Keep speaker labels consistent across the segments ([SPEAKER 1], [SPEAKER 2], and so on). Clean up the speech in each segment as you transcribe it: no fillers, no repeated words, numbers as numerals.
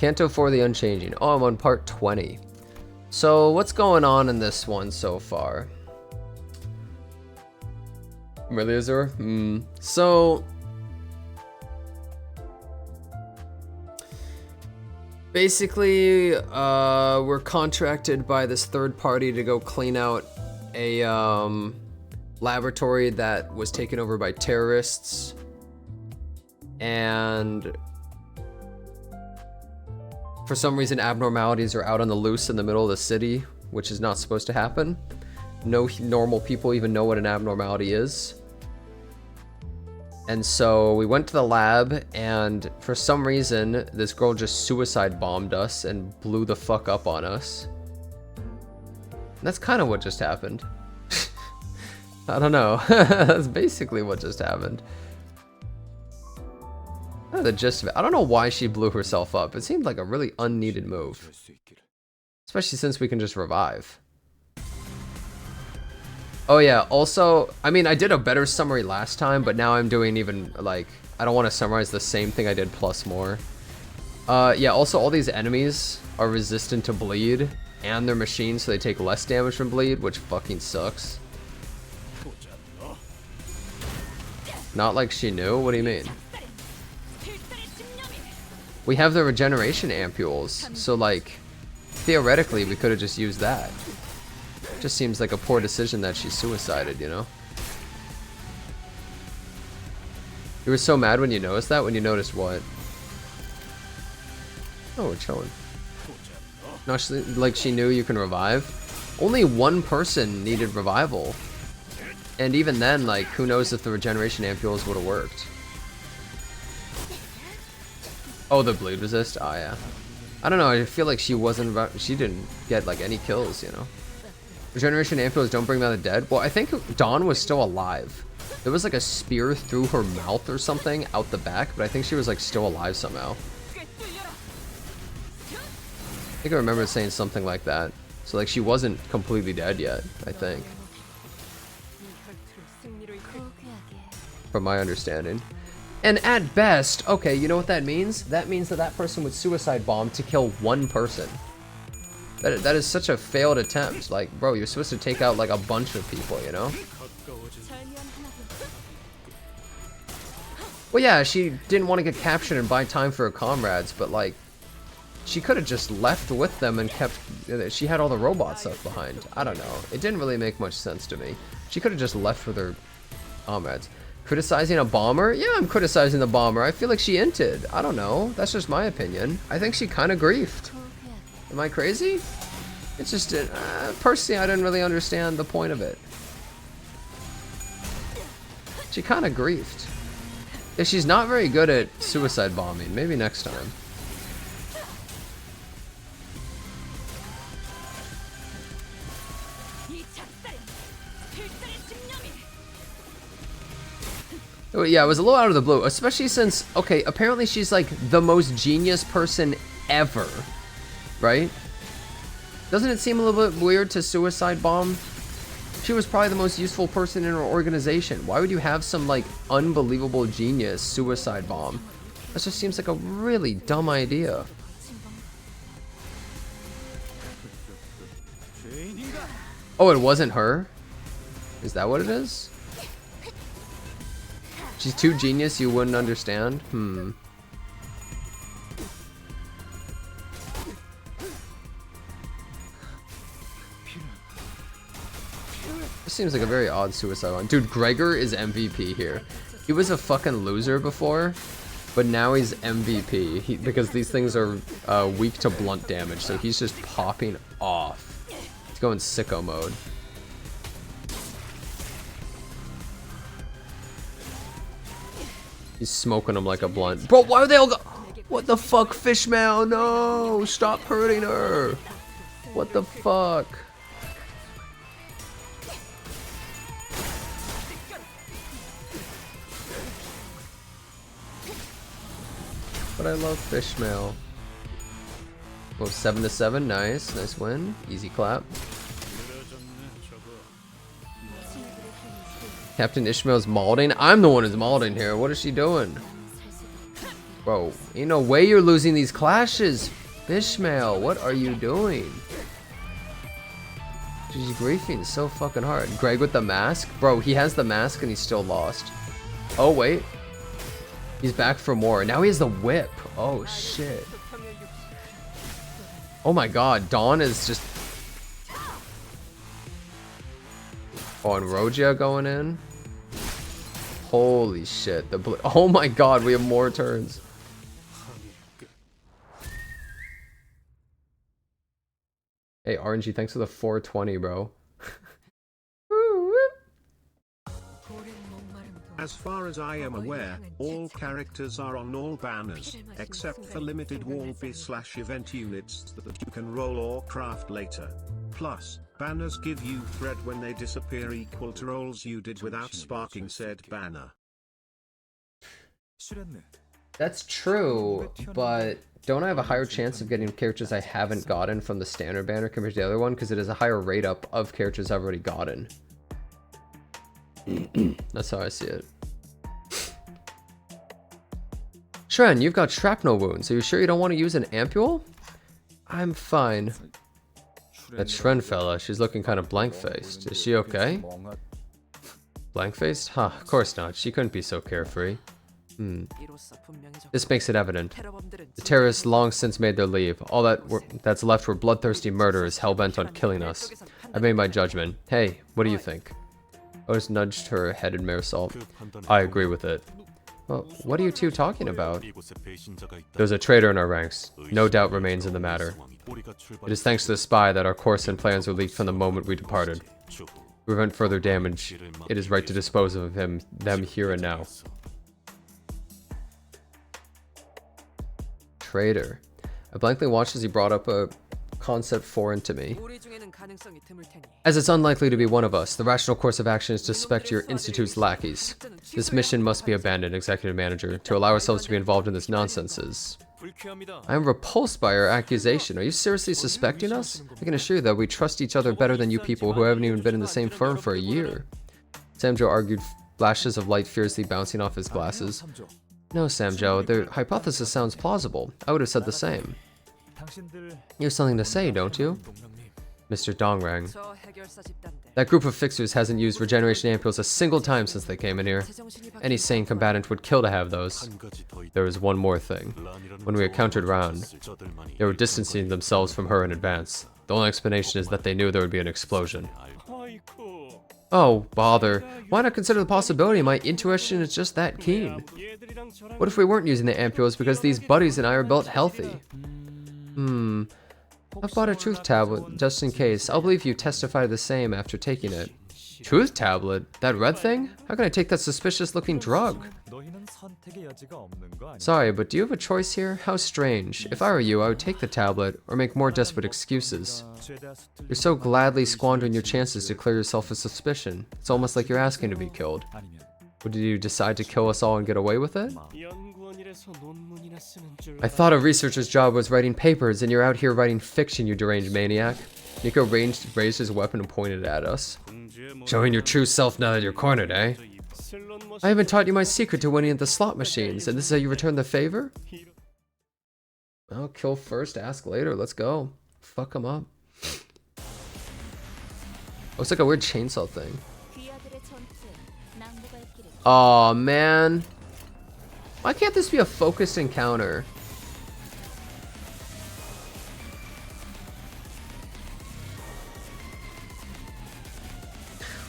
[SPEAKER 1] Canto 4 The Unchanging. Oh, I'm on part 20. So what's going on in this one so far? Really, is there? So basically, we're contracted by this third party to go clean out a laboratory that was taken over by terrorists, and for some reason abnormalities are out on the loose in the middle of the city, which is not supposed to happen. No normal people even know what an abnormality is. And so we went to the lab, and for some reason this girl just suicide bombed us and blew the fuck up on us. And that's kind of what just happened. I don't know. That's basically what just happened. The gist of it. I don't know why she blew herself up. It seemed like a really unneeded move. Especially since we can just revive. Oh yeah, also, I mean, I did a better summary last time, but now I'm doing even, like, I don't want to summarize the same thing I did plus more. Yeah, also all these enemies are resistant to bleed, and they're machines, so they take less damage from bleed, which fucking sucks. Not like she knew? What do you mean? We have the regeneration ampules, so like, theoretically we could have just used that. Just seems like a poor decision that she suicided, you know? You were so mad when you noticed that? When you noticed what? Oh, we're chilling. No, like she knew you can revive? Only one person needed revival. And even then, like, who knows if the regeneration ampules would have worked. Oh, the bleed resist? Oh, yeah. I don't know, I feel like she didn't get, like, any kills, you know? Regeneration ampules don't bring down the dead? Well, I think Dawn was still alive. There was, like, a spear through her mouth or something out the back, but I think she was, like, still alive somehow. I think I remember saying something like that. So, like, she wasn't completely dead yet, I think. From my understanding. And at best, okay, you know what that means? That means that that person would suicide bomb to kill one person. That is such a failed attempt. Like, bro, you're supposed to take out, like, a bunch of people, you know? Well, yeah, she didn't want to get captured and buy time for her comrades, but, like, she could have just left with them and kept... She had all the robot stuff behind. I don't know. It didn't really make much sense to me. She could have just left with her comrades. Criticizing a bomber? Yeah, I'm criticizing the bomber. I feel like she inted. I don't know. That's just my opinion. I think she kind of griefed. Am I crazy? It's just, personally, I didn't really understand the point of it. She kind of griefed. Yeah, she's not very good at suicide bombing. Maybe next time. Oh, yeah, it was a little out of the blue, especially since, okay, apparently she's like the most genius person ever. Right? Doesn't it seem a little bit weird to suicide bomb? She was probably the most useful person in her organization. Why would you have some, like, unbelievable genius suicide bomb? That just seems like a really dumb idea. Oh, it wasn't her? Is that what it is? She's too genius you wouldn't understand? This seems like a very odd suicide one. Dude, Gregor is MVP here. He was a fucking loser before, but now he's MVP because these things are weak to blunt damage, so he's just popping off. He's going sicko mode. He's smoking them like a blunt. Bro, why would they all go? What the fuck, Fishmail? No, stop hurting her. What the fuck? But I love Fishmail. Oh, 7-7, nice. Nice win. Easy clap. Captain Ishmael's malding? I'm the one who's malding here. What is she doing? Bro, ain't no way you're losing these clashes. Fishmail, what are you doing? She's griefing so fucking hard. Greg with the mask? Bro, he has the mask and he's still lost. Oh, wait. He's back for more. Now he has the whip. Oh, shit. Oh my god, Dawn is just... Oh, and Rogia going in? Holy shit. Oh my god, we have more turns. Hey, RNG, thanks for the 420, bro.
[SPEAKER 2] As far as I am aware, all characters are on all banners, except for limited wall-b/event units that you can roll or craft later. Plus, banners give you thread when they disappear equal to rolls you did without sparking said banner.
[SPEAKER 1] That's true, but don't I have a higher chance of getting characters I haven't gotten from the standard banner compared to the other one? Because it is a higher rate up of characters I've already gotten. That's how I see it. Shren, you've got shrapnel wounds. Are you sure you don't want to use an ampule? I'm fine. That Shren fella, she's looking kind of blank-faced. Is she okay? Blank-faced? Huh, of course not. She couldn't be so carefree. This makes it evident. The terrorists long since made their leave. All that's left were bloodthirsty murderers hell-bent on killing us. I've made my judgment. Hey, what do you think? Otis nudged her head in Marisol. I agree with it. Well, what are you two talking about? There's a traitor in our ranks. No doubt remains in the matter. It is thanks to the spy that our course and plans were leaked from the moment we departed. To prevent further damage, it is right to dispose of them here and now. Traitor. I blankly watched as he brought up a concept foreign to me. As it's unlikely to be one of us, the rational course of action is to suspect your Institute's lackeys. This mission must be abandoned, Executive Manager. To allow ourselves to be involved in this nonsense is... I am repulsed by your accusation. Are you seriously suspecting us? I can assure you that we trust each other better than you people who haven't even been in the same firm for a year. Samjo argued, flashes of light fiercely bouncing off his glasses. No, Samjo, the hypothesis sounds plausible. I would have said the same. You have something to say, don't you? Mr. Dongrang. That group of fixers hasn't used regeneration ampules a single time since they came in here. Any sane combatant would kill to have those. There was one more thing. When we encountered Ran, they were distancing themselves from her in advance. The only explanation is that they knew there would be an explosion. Oh, bother. Why not consider the possibility my intuition is just that keen? What if we weren't using the ampules because these buddies and I are built healthy? I've bought a truth tablet, just in case. I'll believe you testify the same after taking it. Truth tablet? That red thing? How can I take that suspicious-looking drug? Sorry, but do you have a choice here? How strange. If I were you, I would take the tablet, or make more desperate excuses. You're so gladly squandering your chances to clear yourself of suspicion. It's almost like you're asking to be killed. Or did you decide to kill us all and get away with it? I thought a researcher's job was writing papers, and you're out here writing fiction, you deranged maniac. Nico raised his weapon and pointed at us. Showing your true self now that you're cornered, eh? I haven't taught you my secret to winning at the slot machines, and this is how you return the favor? Well, kill first, ask later, let's go. Fuck him up. Oh, it's like a weird chainsaw thing. Aw, man. Why can't this be a focused encounter?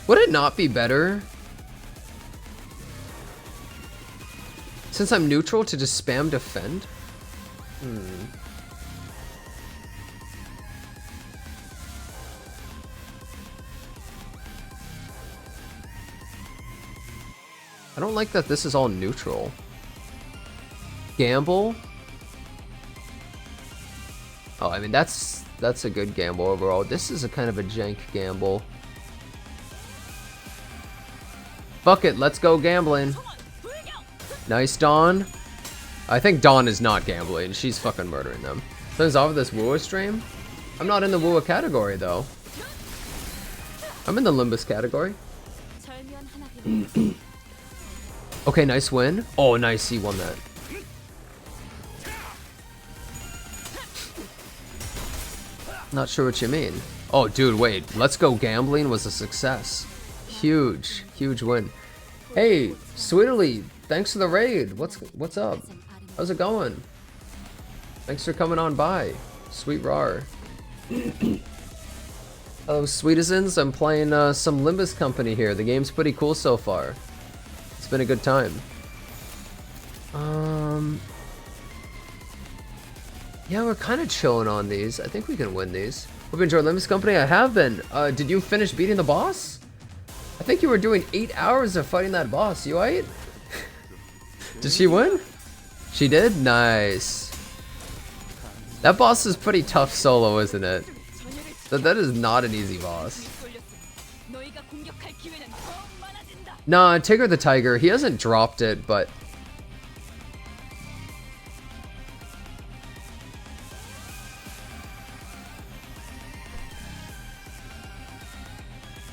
[SPEAKER 1] Would it not be better, since I'm neutral, to just spam defend? I don't like that this is all neutral. Gamble? Oh, I mean, that's a good gamble overall. This is a kind of a jank gamble. Fuck it, let's go gambling. Nice, Dawn. I think Dawn is not gambling. She's fucking murdering them. Something's off of this Wua stream? I'm not in the Wua category, though. I'm in the Limbus category. Okay, nice win. Oh, nice, he won that. Not sure what you mean. Oh, dude, wait. Let's Go Gambling was a success. Huge, huge win. Hey, Sweetly, thanks for the raid. What's up? How's it going? Thanks for coming on by. Sweet Rar. Hello, Sweetisons. I'm playing some Limbus Company here. The game's pretty cool so far. It's been a good time. Yeah, we're kind of chilling on these. I think we can win these. Hope you enjoyed Limbus Company. I have been. Did you finish beating the boss? I think you were doing 8 hours of fighting that boss. You alright? Did she win? She did? Nice. That boss is pretty tough solo, isn't it? That is not an easy boss. Nah, Tigger the Tiger. He hasn't dropped it, but...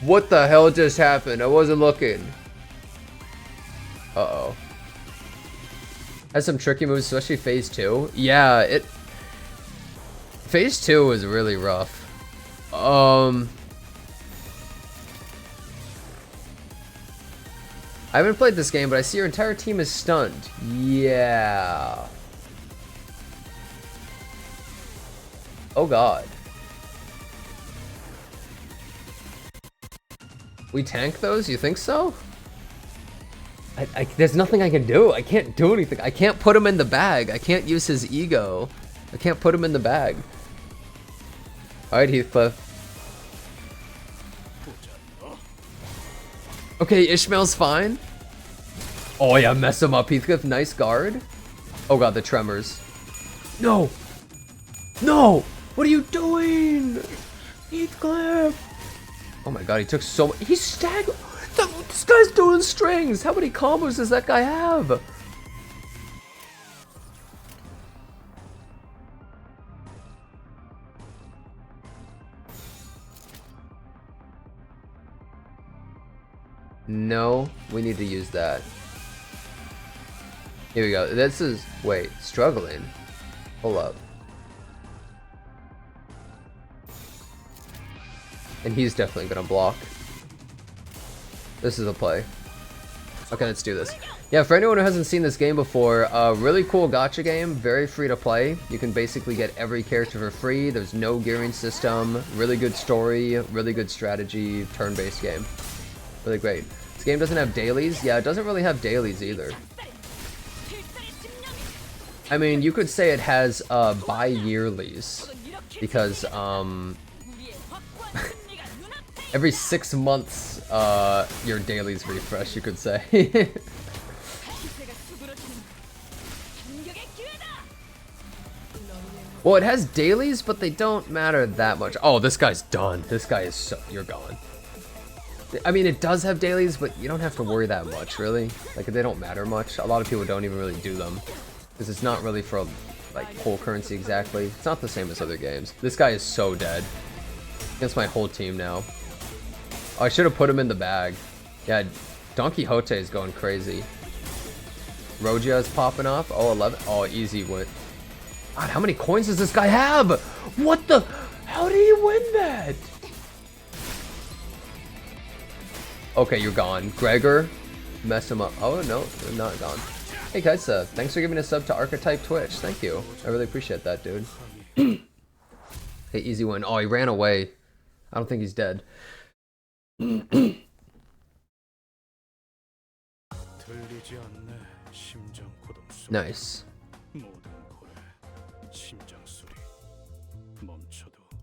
[SPEAKER 1] What the hell just happened? I wasn't looking. Uh-oh. Has some tricky moves, especially phase 2. Yeah, phase 2 was really rough. I haven't played this game, but I see your entire team is stunned. Yeah. Oh god. We tank those? You think so? There's nothing I can do. I can't do anything. I can't put him in the bag. I can't use his ego. I can't put him in the bag. Alright, Heathcliff. Okay, Ishmael's fine. Oh yeah, mess him up, Heathcliff. Nice guard. Oh god, the tremors. No! No! What are you doing? Heathcliff! Oh my god, he took so much. He's staggered. This guy's doing strings. How many combos does that guy have? No, we need to use that. Here we go. This is, wait, struggling. Hold up. And he's definitely gonna block. This is a play. Okay, let's do this. Yeah, for anyone who hasn't seen this game before, really cool gacha game, very free to play. You can basically get every character for free. There's no gearing system, really good story, really good strategy, turn-based game. Really great. This game doesn't have dailies. Yeah, it doesn't really have dailies either. I mean, you could say it has bi-yearlies, because every 6 months, your dailies refresh, you could say. Well, it has dailies, but they don't matter that much. Oh, this guy's done. This guy is so... You're gone. I mean, it does have dailies, but you don't have to worry that much, really. Like, they don't matter much. A lot of people don't even really do them. Because it's not really for, like, whole currency exactly. It's not the same as other games. This guy is so dead. Against my whole team now. Oh, I should have put him in the bag. Yeah, Don Quixote is going crazy. Rogia is popping off. Oh, 11. Oh, easy win. God, how many coins does this guy have? What the? How did he win that? Okay, you're gone. Gregor, mess him up. Oh, no, they're not gone. Hey, guys, thanks for giving a sub to Archetype Twitch. Thank you. I really appreciate that, dude. Hey, easy win. Oh, he ran away. I don't think he's dead. Nice.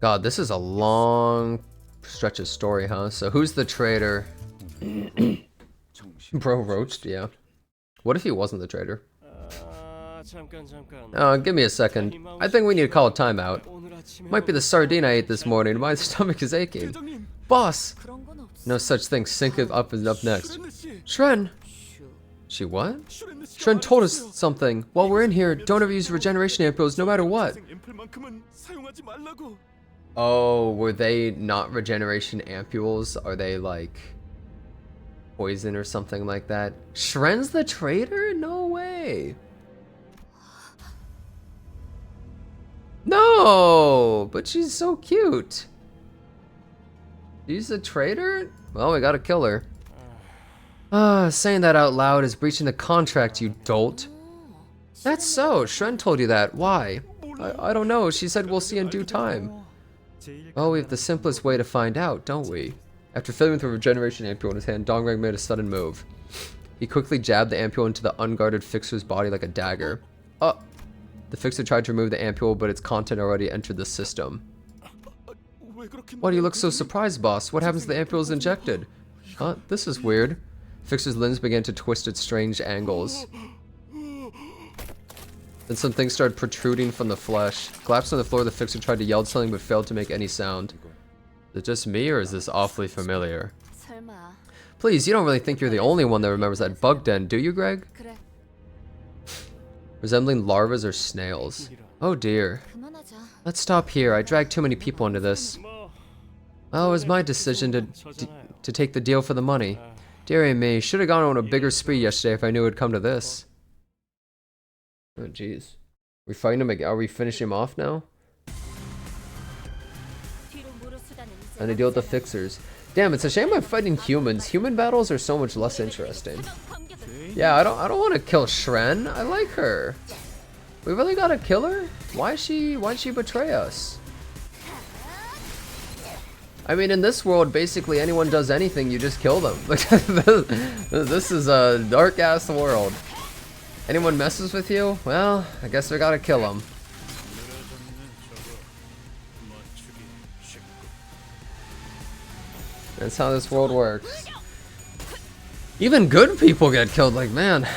[SPEAKER 1] God, this is a long stretch of story, huh? So who's the traitor? Bro roached, yeah. What if he wasn't the traitor? Give me a second. I think we need to call a timeout. Might be the sardine I ate this morning. My stomach is aching. Boss! No such thing. Sync it up is up next. Shren! She what? Shren told us something. While we're in here, don't ever use regeneration ampules no matter what. Oh, were they not regeneration ampules? Are they like poison or something like that? Shren's the traitor? No way. No! No, but she's so cute. She's a traitor? Well, we gotta kill her. Saying that out loud is breaching the contract, you dolt. That's so. Shren told you that. Why? I don't know. She said we'll see in due time. Well, we have the simplest way to find out, don't we? After filling with a regeneration ampule in his hand, Dongrang made a sudden move. He quickly jabbed the ampule into the unguarded fixer's body like a dagger. The fixer tried to remove the ampule, but its content already entered the system. Why do you look so surprised, boss? What happens to the ampules injected? Huh? This is weird. Fixer's limbs began to twist at strange angles. Then some things started protruding from the flesh. Collapsed on the floor, the fixer tried to yell something but failed to make any sound. Is it just me, or is this awfully familiar? Please, you don't really think you're the only one that remembers that bug den, do you, Greg? Resembling larvas or snails. Oh dear. Let's stop here. I dragged too many people into this. Oh, it was my decision to take the deal for the money. Dearie me, should have gone on a bigger spree yesterday if I knew it would come to this. Oh jeez. We fighting him again? Are we finishing him off now? And to deal with the fixers. Damn, it's a shame I'm fighting humans. Human battles are so much less interesting. Yeah, I don't want to kill Shren. I like her. We really gotta kill her? Why'd she betray us? I mean, in this world, basically anyone does anything, you just kill them. This is a dark-ass world. Anyone messes with you? Well, I guess we gotta kill them. That's how this world works. Even good people get killed, like, man.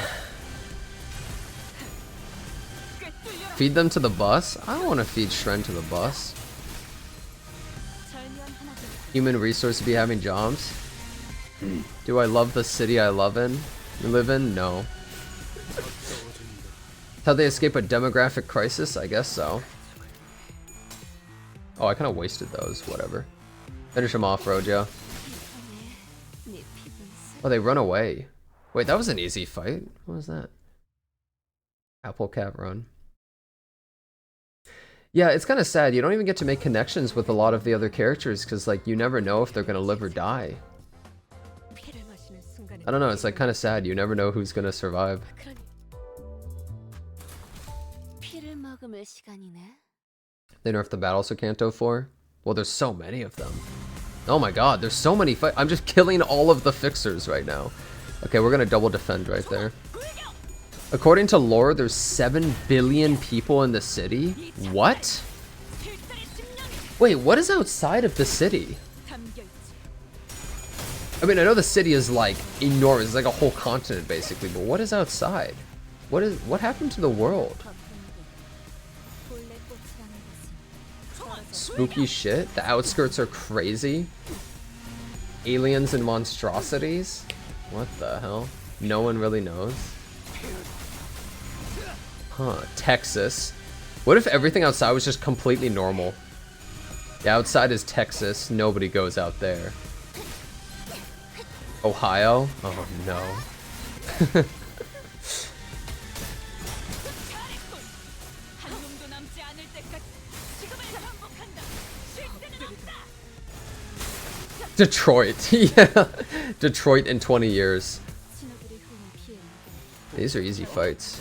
[SPEAKER 1] Feed them to the bus? I don't want to feed Shren to the bus. Human resource to be having jobs? Do I love the city I live in? No. How they escape a demographic crisis? I guess so. Oh, I kind of wasted those. Whatever. Finish them off, Roja. Oh, they run away. Wait, that was an easy fight. What was that? Apple Cat Run. Yeah, it's kind of sad. You don't even get to make connections with a lot of the other characters because, like, you never know if they're going to live or die. I don't know. It's, like, kind of sad. You never know who's going to survive. They nerfed the Battle Canto 4? Well, there's so many of them. Oh my god, there's so many fights. I'm just killing all of the fixers right now. Okay, we're gonna double defend right there. According to lore, there's 7 billion people in the city? What? Wait, what is outside of the city? I mean, I know the city is like enormous. It's like a whole continent basically, but what is outside? What happened to the world? Spooky shit? The outskirts are crazy? Aliens and monstrosities? What the hell? No one really knows. Huh, Texas. What if everything outside was just completely normal? Yeah, outside is Texas. Nobody goes out there. Ohio? Oh no. Detroit. Yeah. Detroit in 20 years. These are easy fights.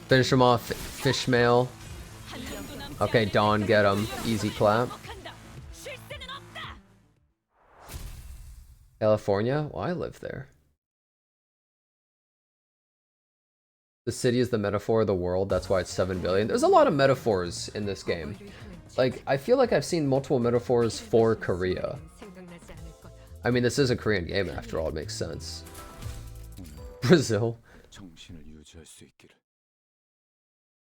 [SPEAKER 1] Finish them off, Fishmail. Okay, Dawn, get him. Easy clap. California? Well, I live there. The city is the metaphor of the world, that's why it's 7 billion. There's a lot of metaphors in this game. Like, I feel like I've seen multiple metaphors for Korea. I mean, this is a Korean game after all, it makes sense. Brazil.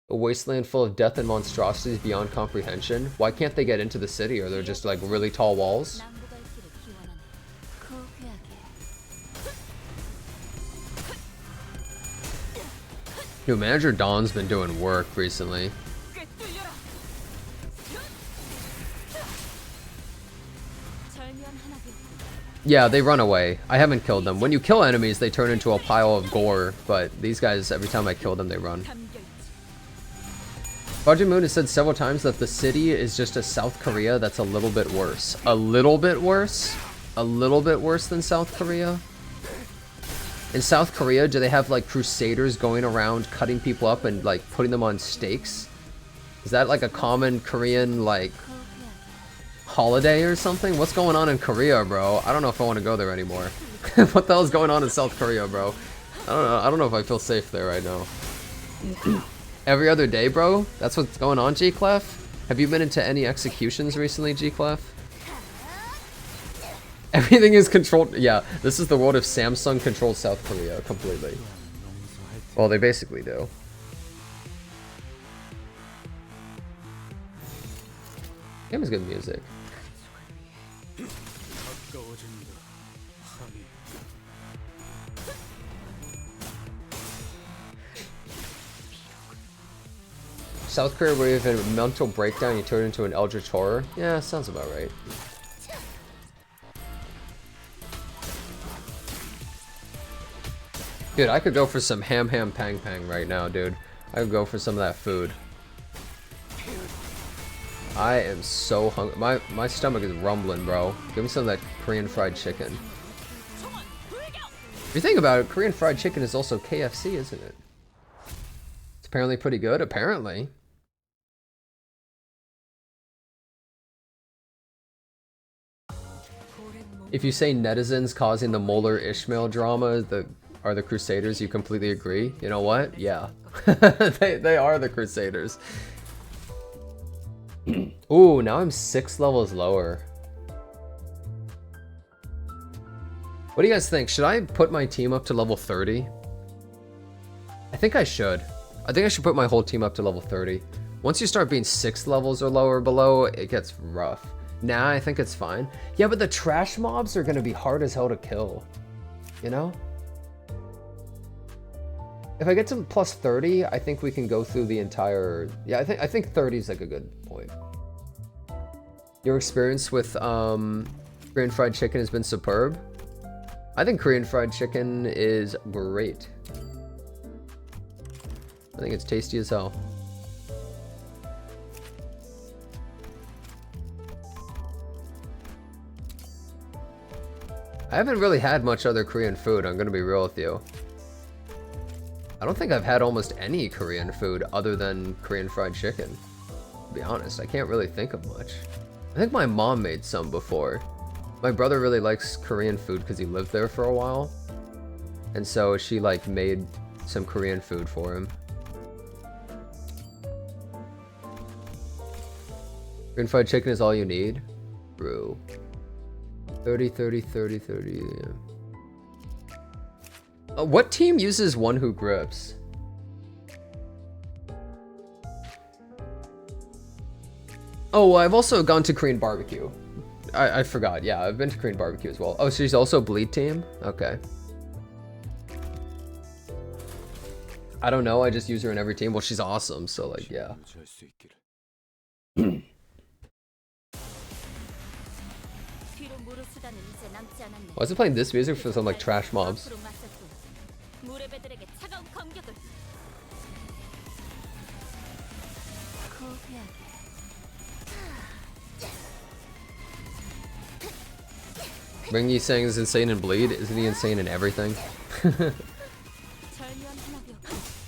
[SPEAKER 1] A wasteland full of death and monstrosities beyond comprehension. Why can't they get into the city? Are there just like really tall walls? Yo, Manager Dawn's been doing work recently. Yeah, they run away. I haven't killed them. When you kill enemies, they turn into a pile of gore, but these guys, every time I kill them, they run. Budget Moon has said several times that the city is just a South Korea that's a little bit worse. A little bit worse? A little bit worse than South Korea? In South Korea, do they have like crusaders going around cutting people up and like putting them on stakes? Is that like a common Korean like holiday or something? What's going on in Korea, bro? I don't know if I want to go there anymore. What the hell is going on in South Korea, bro? I don't know. I don't know if I feel safe there right now. Every other day, bro? That's what's going on, G-Clef? Have you been into any executions recently, G-Clef? Everything is controlled. Yeah, this is the world if Samsung controls South Korea completely. Well, they basically do. Game is good music. South Korea where you have a mental breakdown, you turn into an eldritch horror? Yeah, sounds about right. Dude, I could go for some ham pang pang right now, dude. I could go for some of that food. I am so hungry. My stomach is rumbling, bro. Give me some of that Korean fried chicken. If you think about it, Korean fried chicken is also KFC, isn't it? It's apparently pretty good, apparently. If you say netizens causing the Molar Ishmael drama are the Crusaders, you completely agree? You know what? Yeah. they are the Crusaders. Ooh, now I'm 6 levels lower. What do you guys think? Should I put my team up to level 30? I think I should. I think I should put my whole team up to level 30. Once you start being 6 levels or lower below, it gets rough. Nah, I think it's fine. Yeah, but the trash mobs are gonna be hard as hell to kill. You know? If I get to plus 30, I think we can go through the entire... Yeah, I think 30 is like a good point. Your experience with Korean fried chicken has been superb. I think Korean fried chicken is great. I think it's tasty as hell. I haven't really had much other Korean food, I'm gonna be real with you. I don't think I've had almost any Korean food other than Korean fried chicken. To be honest, I can't really think of much. I think my mom made some before. My brother really likes Korean food because he lived there for a while. And so she like made some Korean food for him. Korean fried chicken is all you need? Brew. 30, 30, 30, 30, yeah. What team uses one who grips? Oh, well, I've also gone to Korean barbecue. I forgot. Yeah, I've been to Korean barbecue as well. Oh, she's also bleed team? Okay. I don't know. I just use her in every team. Well, she's awesome. So, like, yeah. Why is it playing this music for some, like, trash mobs? Ring Yi saying is insane in Bleed. Isn't he insane in everything?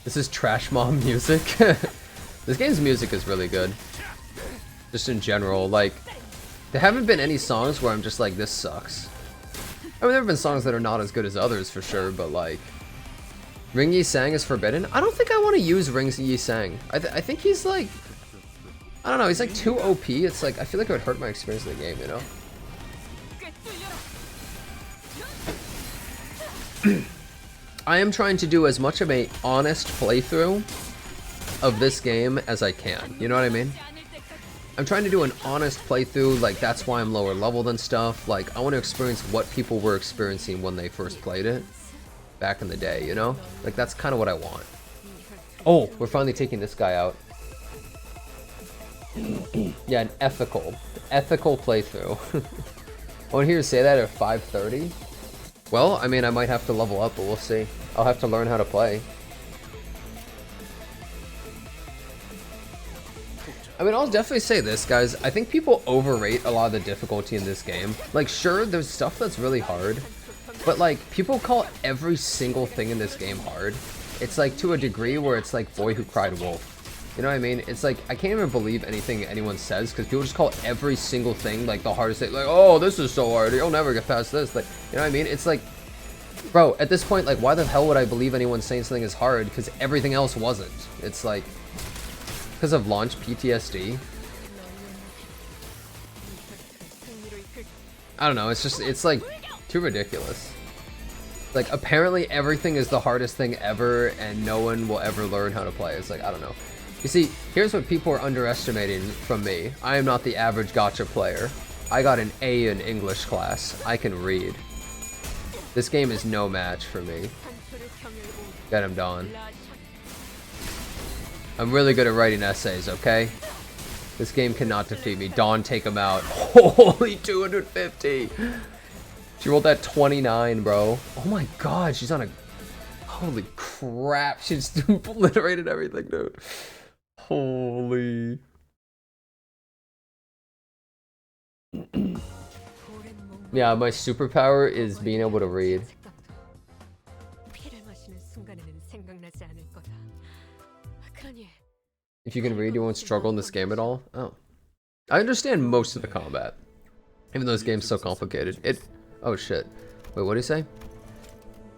[SPEAKER 1] This is trash mob music. This game's music is really good. Just in general, like, there haven't been any songs where I'm just like, this sucks. I mean, there have been songs that are not as good as others for sure, but like, Ring Yi Sang is forbidden. I don't think I want to use Ring Yi Sang. I think he's like, I don't know, he's like too OP. It's like, I feel like it would hurt my experience in the game, you know? I am trying to do as much of a honest playthrough of this game as I can. You know what I mean? I'm trying to do an honest playthrough, like that's why I'm lower level than stuff. Like I want to experience what people were experiencing when they first played it back in the day, you know? Like that's kind of what I want. Oh, we're finally taking this guy out. Yeah, an ethical playthrough. I want to hear you say that at 5:30. Well, I mean, I might have to level up, but we'll see. I'll have to learn how to play. I mean, I'll definitely say this, guys. I think people overrate a lot of the difficulty in this game. Like, sure, there's stuff that's really hard, but like, people call every single thing in this game hard. It's like to a degree where it's like Boy Who Cried Wolf. You know what I mean? It's like, I can't even believe anything anyone says, because people just call every single thing like the hardest thing. Like, oh, this is so hard, you'll never get past this. Like, you know what I mean? It's like, bro, at this point, like, why the hell would I believe anyone saying something is hard? Because everything else wasn't. It's like, because of launch PTSD. I don't know, it's just, it's like, too ridiculous. Like, apparently everything is the hardest thing ever, and no one will ever learn how to play. It's like, I don't know. You see, here's what people are underestimating from me. I am not the average gacha player. I got an A in English class. I can read. This game is no match for me. Get him, Dawn. I'm really good at writing essays, okay? This game cannot defeat me. Dawn, take him out. Holy 250! She rolled that 29, bro. Oh my god, she's on a... Holy crap, she just obliterated everything, dude. Holy... Yeah, my superpower is being able to read. If you can read, you won't struggle in this game at all? Oh. I understand most of the combat. Even though this game's so complicated. Oh shit. Wait, what did he say?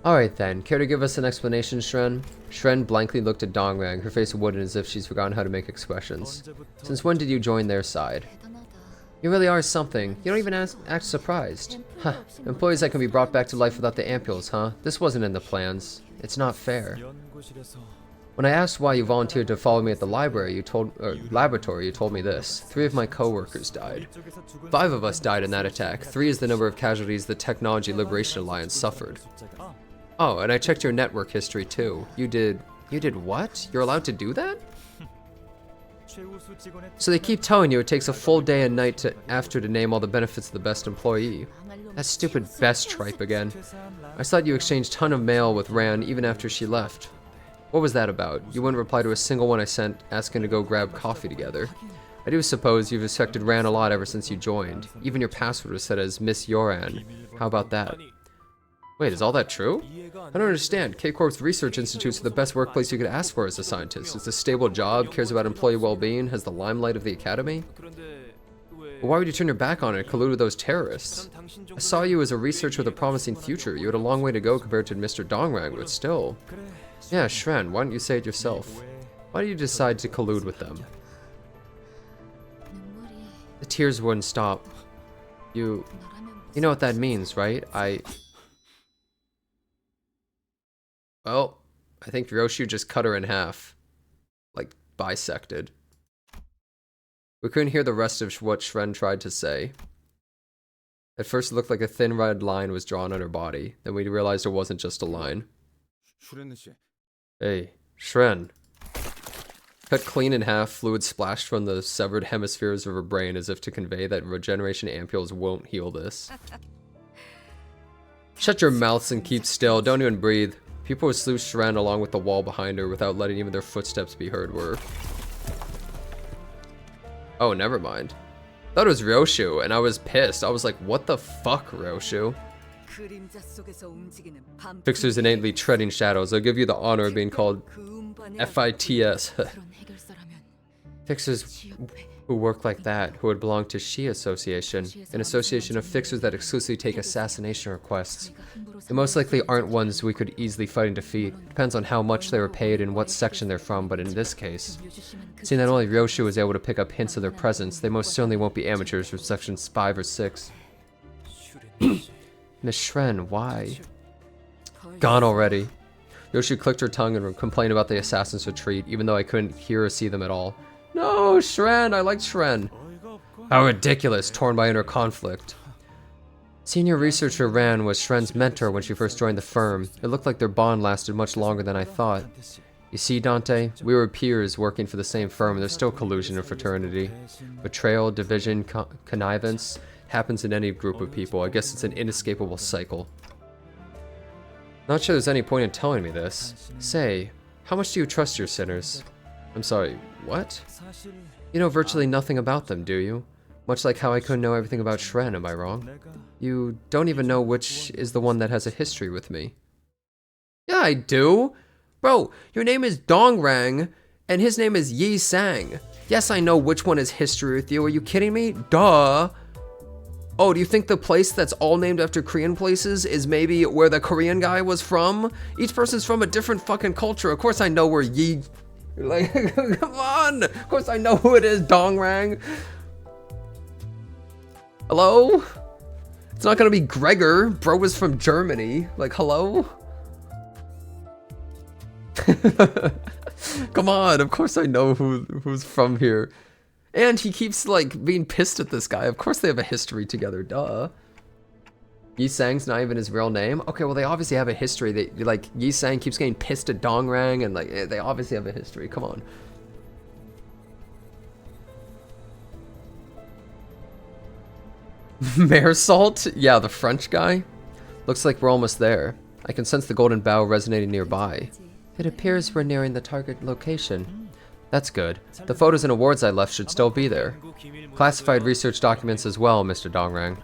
[SPEAKER 1] Alright then, care to give us an explanation, Shren? Shren blankly looked at Dongrang, her face wooden as if she's forgotten how to make expressions. Since when did you join their side? You really are something. You don't even act surprised. Huh. Employees that can be brought back to life without the ampules, huh? This wasn't in the plans. It's not fair. When I asked why you volunteered to follow me at the laboratory, you told me this. 3 of my co-workers died. 5 of us died in that attack. 3 is the number of casualties the Technology Liberation Alliance suffered. Oh, and I checked your network history too. You did what? You're allowed to do that? So they keep telling you it takes a full day and night after to name all the benefits of the best employee. That stupid best tripe again. I thought you exchanged a ton of mail with Ran even after she left. What was that about? You wouldn't reply to a single one I sent asking to go grab coffee together. I do suppose you've respected Ran a lot ever since you joined. Even your password was set as Miss Yoran. How about that? Wait, is all that true? I don't understand. K-Corp's research institutes are the best workplace you could ask for as a scientist. It's a stable job, cares about employee well-being, has the limelight of the academy. Well, why would you turn your back on it and collude with those terrorists? I saw you as a researcher with a promising future. You had a long way to go compared to Mr. Dongrang, but still. Yeah, Shren, why don't you say it yourself? Why did you decide to collude with them? The tears wouldn't stop. You know what that means, right? Well, I think Ryoshu just cut her in half. Like, bisected. We couldn't hear the rest of what Shren tried to say. At first it looked like a thin red line was drawn on her body. Then we realized it wasn't just a line. Hey, Shren. Cut clean in half, fluid splashed from the severed hemispheres of her brain as if to convey that regeneration ampules won't heal this. Shut your mouths and keep still, don't even breathe. People would slew Shren along with the wall behind her without letting even their footsteps be heard were. Oh, never mind. Thought it was Ryoshu, and I was pissed. I was like, what the fuck, Ryoshu? Fixers innately treading shadows. I'll give you the honor of being called FITS. Fixers who work like that, who would belong to Shi Association, an association of fixers that exclusively take assassination requests. They most likely aren't ones we could easily fight and defeat. Depends on how much they were paid and what section they're from, but in this case, seeing that only Ryoshu was able to pick up hints of their presence, they most certainly won't be amateurs from sections 5 or 6. Miss Shren, why? Gone already. Ryoshu clicked her tongue and complained about the assassin's retreat, even though I couldn't hear or see them at all. No, Shren, I liked Shren. How ridiculous, torn by inner conflict. Senior researcher Ran was Shren's mentor when she first joined the firm. It looked like their bond lasted much longer than I thought. You see, Dante, we were peers working for the same firm, and there's still collusion and fraternity. Betrayal, division, connivance happens in any group of people. I guess it's an inescapable cycle. Not sure there's any point in telling me this. Say, how much do you trust your sinners? I'm sorry, What? You know virtually nothing about them, do you? Much like how I couldn't know everything about Shren, am I wrong? You don't even know which is the one that has a history with me. Yeah, I do! Bro, your name is Dongrang, and his name is Yi Sang. Yes, I know which one is history with you. Are you kidding me? Duh! Oh, do you think the place that's all named after Korean places is maybe where the Korean guy was from? Each person's from a different fucking culture. Of course I know where Yi... Like, come on! Of course I know who it is, Dongrang. Hello? It's not gonna be Gregor. Bro was from Germany. Like, hello? Come on, of course I know who's from here. And he keeps, like, being pissed at this guy. Of course they have a history together, duh. Yi Sang's not even his real name? Okay, well, they obviously have a history. They, like, Yi Sang keeps getting pissed at Dongrang, and, like, they obviously have a history. Come on. Mare Salt? Yeah, the French guy. Looks like we're almost there. I can sense the golden bough resonating nearby. It appears we're nearing the target location. That's good. The photos and awards I left should still be there. Classified research documents as well, Mr. Dongrang.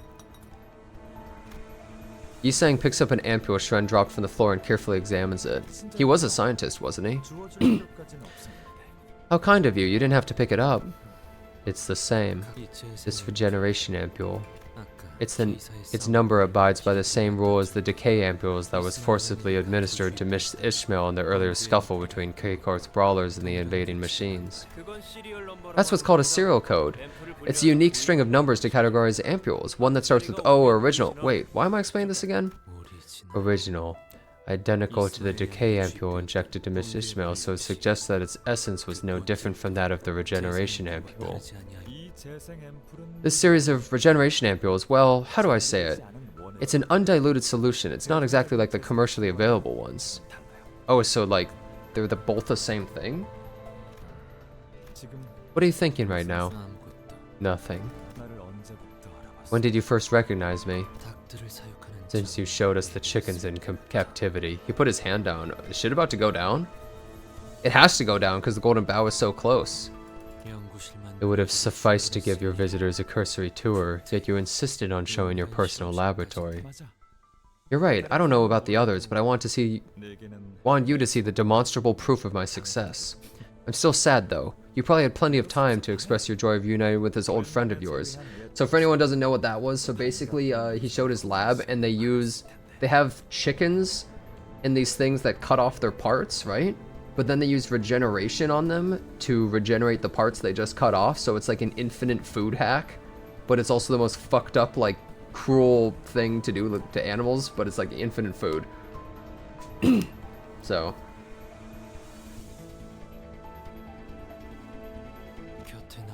[SPEAKER 1] Yi Sang picks up an ampule Shren dropped from the floor and carefully examines it. He was a scientist, wasn't he? How kind of you. You didn't have to pick it up. It's the same. This regeneration ampule. Its number abides by the same rule as the decay ampules that was forcibly administered to Miss Ishmael in the earlier scuffle between K-Corp's brawlers and the invading machines. That's what's called a serial code. It's a unique string of numbers to categorize ampules, one that starts with O or original. Wait, why am I explaining this again? Original. Identical to the decay ampule injected to Miss Ishmael, so it suggests that its essence was no different from that of the regeneration ampule. This series of regeneration ampules, well, how do I say it? It's an undiluted solution. It's not exactly like the commercially available ones. Oh, so like, they're both the same thing? What are you thinking right now? Nothing. When did you first recognize me? Since you showed us the chickens in captivity. He put his hand down. Is shit about to go down? It has to go down because the golden bough is so close. It would have sufficed to give your visitors a cursory tour, yet you insisted on showing your personal laboratory. You're right, I don't know about the others, but I want you to see the demonstrable proof of my success. I'm still sad though. You probably had plenty of time to express your joy of uniting with this old friend of yours. So for anyone who doesn't know what that was, so basically he showed his lab and they have chickens in these things that cut off their parts, right? But then they use regeneration on them to regenerate the parts they just cut off, so it's like an infinite food hack. But it's also the most fucked up, like, cruel thing to do to animals, but it's like infinite food. So.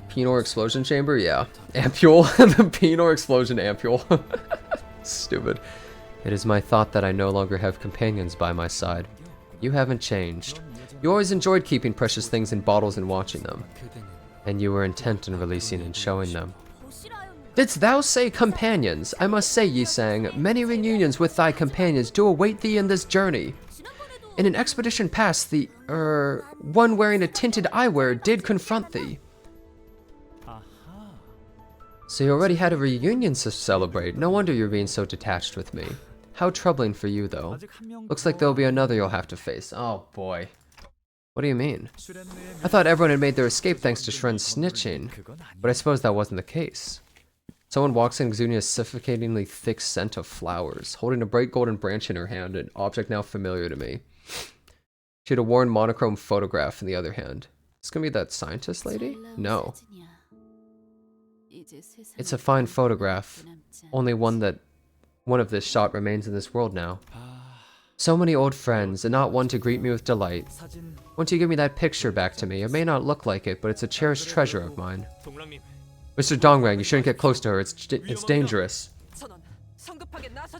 [SPEAKER 1] Penor explosion chamber? Yeah. Ampule. The Penor explosion ampule. Stupid. It is my thought that I no longer have companions by my side. You haven't changed. You always enjoyed keeping precious things in bottles and watching them. And you were intent on releasing and showing them. Didst thou say companions? I must say, Yi Sang, many reunions with thy companions do await thee in this journey. In an expedition past, the, one wearing a tinted eyewear did confront thee. So you already had a reunion to celebrate. No wonder you're being so detached with me. How troubling for you, though. Looks like there'll be another you'll have to face. Oh, boy. What do you mean? I thought everyone had made their escape thanks to Shren's snitching, but I suppose that wasn't the case. Someone walks in exuding a suffocatingly thick scent of flowers, holding a bright golden branch in her hand, an object now familiar to me. She had a worn monochrome photograph in the other hand. Is this gonna be that scientist lady? No. It's a fine photograph. Only one of this shot remains in this world now. So many old friends, and not one to greet me with delight. Won't you give me that picture back to me? It may not look like it, but it's a cherished treasure of mine. Mr. Dongrang, you shouldn't get close to her. It's dangerous.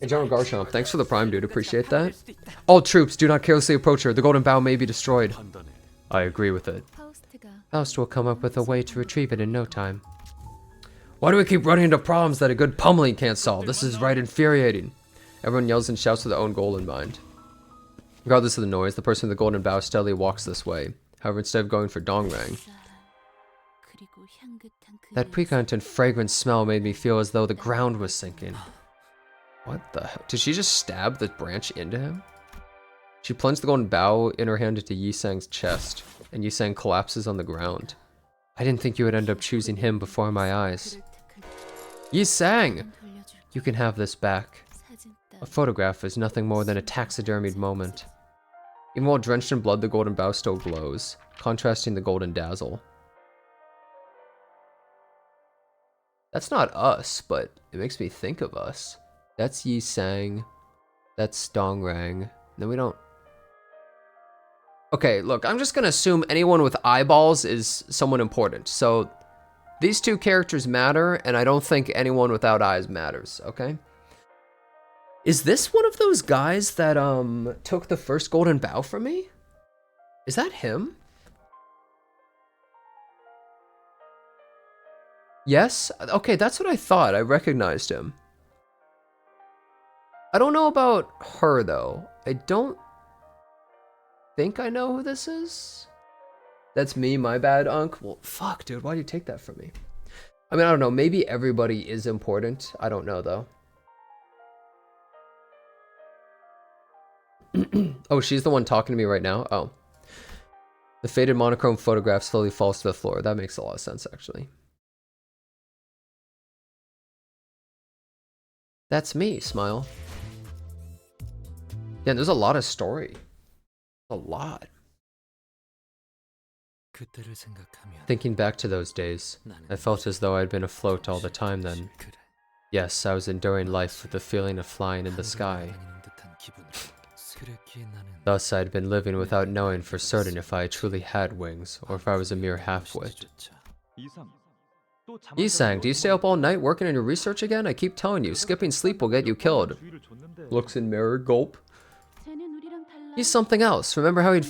[SPEAKER 1] Hey, General Garchamp, thanks for the prime, dude. Appreciate that. All troops, do not carelessly approach her. The golden bough may be destroyed. I agree with it. Faust will come up with a way to retrieve it in no time. Why do we keep running into problems that a good pummeling can't solve? This is right infuriating. Everyone yells and shouts with their own goal in mind. Regardless of the noise, the person with the golden bough steadily walks this way. However, instead of going for Dongrang, That piquant and fragrant smell made me feel as though the ground was sinking. What the hell? Did she just stab the branch into him? She plunged the golden bough in her hand into Yi-Sang's chest, and Yi-Sang collapses on the ground. I didn't think you would end up choosing him before my eyes. Yi-Sang! You can have this back. A photograph is nothing more than a taxidermied moment. Even while drenched in blood, the golden bough still glows, contrasting the golden dazzle. That's not us, but it makes me think of us. That's Yi-Sang. That's Dongrang. No, we don't... Okay, look, I'm just gonna assume anyone with eyeballs is someone important. So, these two characters matter, and I don't think anyone without eyes matters, okay? Is this one of those guys that, took the first golden bough from me? Is that him? Yes? Okay, that's what I thought. I recognized him. I don't know about her, though. I don't think I know who this is. That's me, my bad, Unc. Well, fuck, dude, why'd you take that from me? I mean, I don't know. Maybe everybody is important. I don't know, though. Oh, she's the one talking to me right now? Oh. The faded monochrome photograph slowly falls to the floor. That makes a lot of sense, actually. That's me, smile. Yeah, there's a lot of story. A lot. Thinking back to those days, I felt as though I'd been afloat all the time then. Yes, I was enduring life with the feeling of flying in the sky. Thus, I'd been living without knowing for certain if I truly had wings, or if I was a mere half-wit. Yi-Sang, do you stay up all night working on your research again? I keep telling you, skipping sleep will get you killed. Looks in mirror, gulp. He's something else. Remember how he'd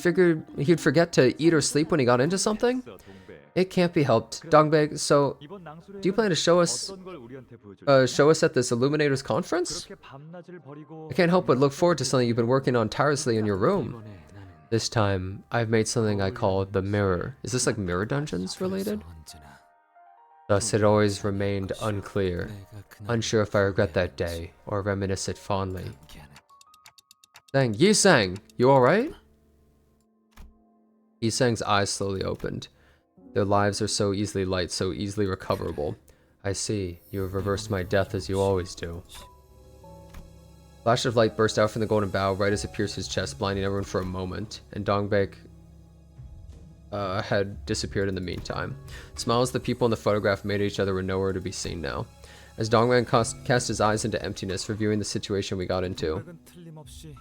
[SPEAKER 1] forget to eat or sleep when he got into something? It can't be helped. Dongbeg, so do you plan to show us at this Illuminators conference? I can't help but look forward to something you've been working on tirelessly in your room. This time, I've made something I call the Mirror. Is this like Mirror Dungeons related? Thus, it always remained unclear, unsure if I regret that day or reminisce it fondly. Dang, Yi-Sang, you alright? Yi-Sang's eyes slowly opened. Their lives are so easily light, so easily recoverable. I see, you have reversed my death as you always do. Flash of light burst out from the golden bough right as it pierced his chest, blinding everyone for a moment, and Dongbeg had disappeared in the meantime. Smiles the people in the photograph made at each other were nowhere to be seen now. As Dongrang cast his eyes into emptiness, reviewing the situation we got into.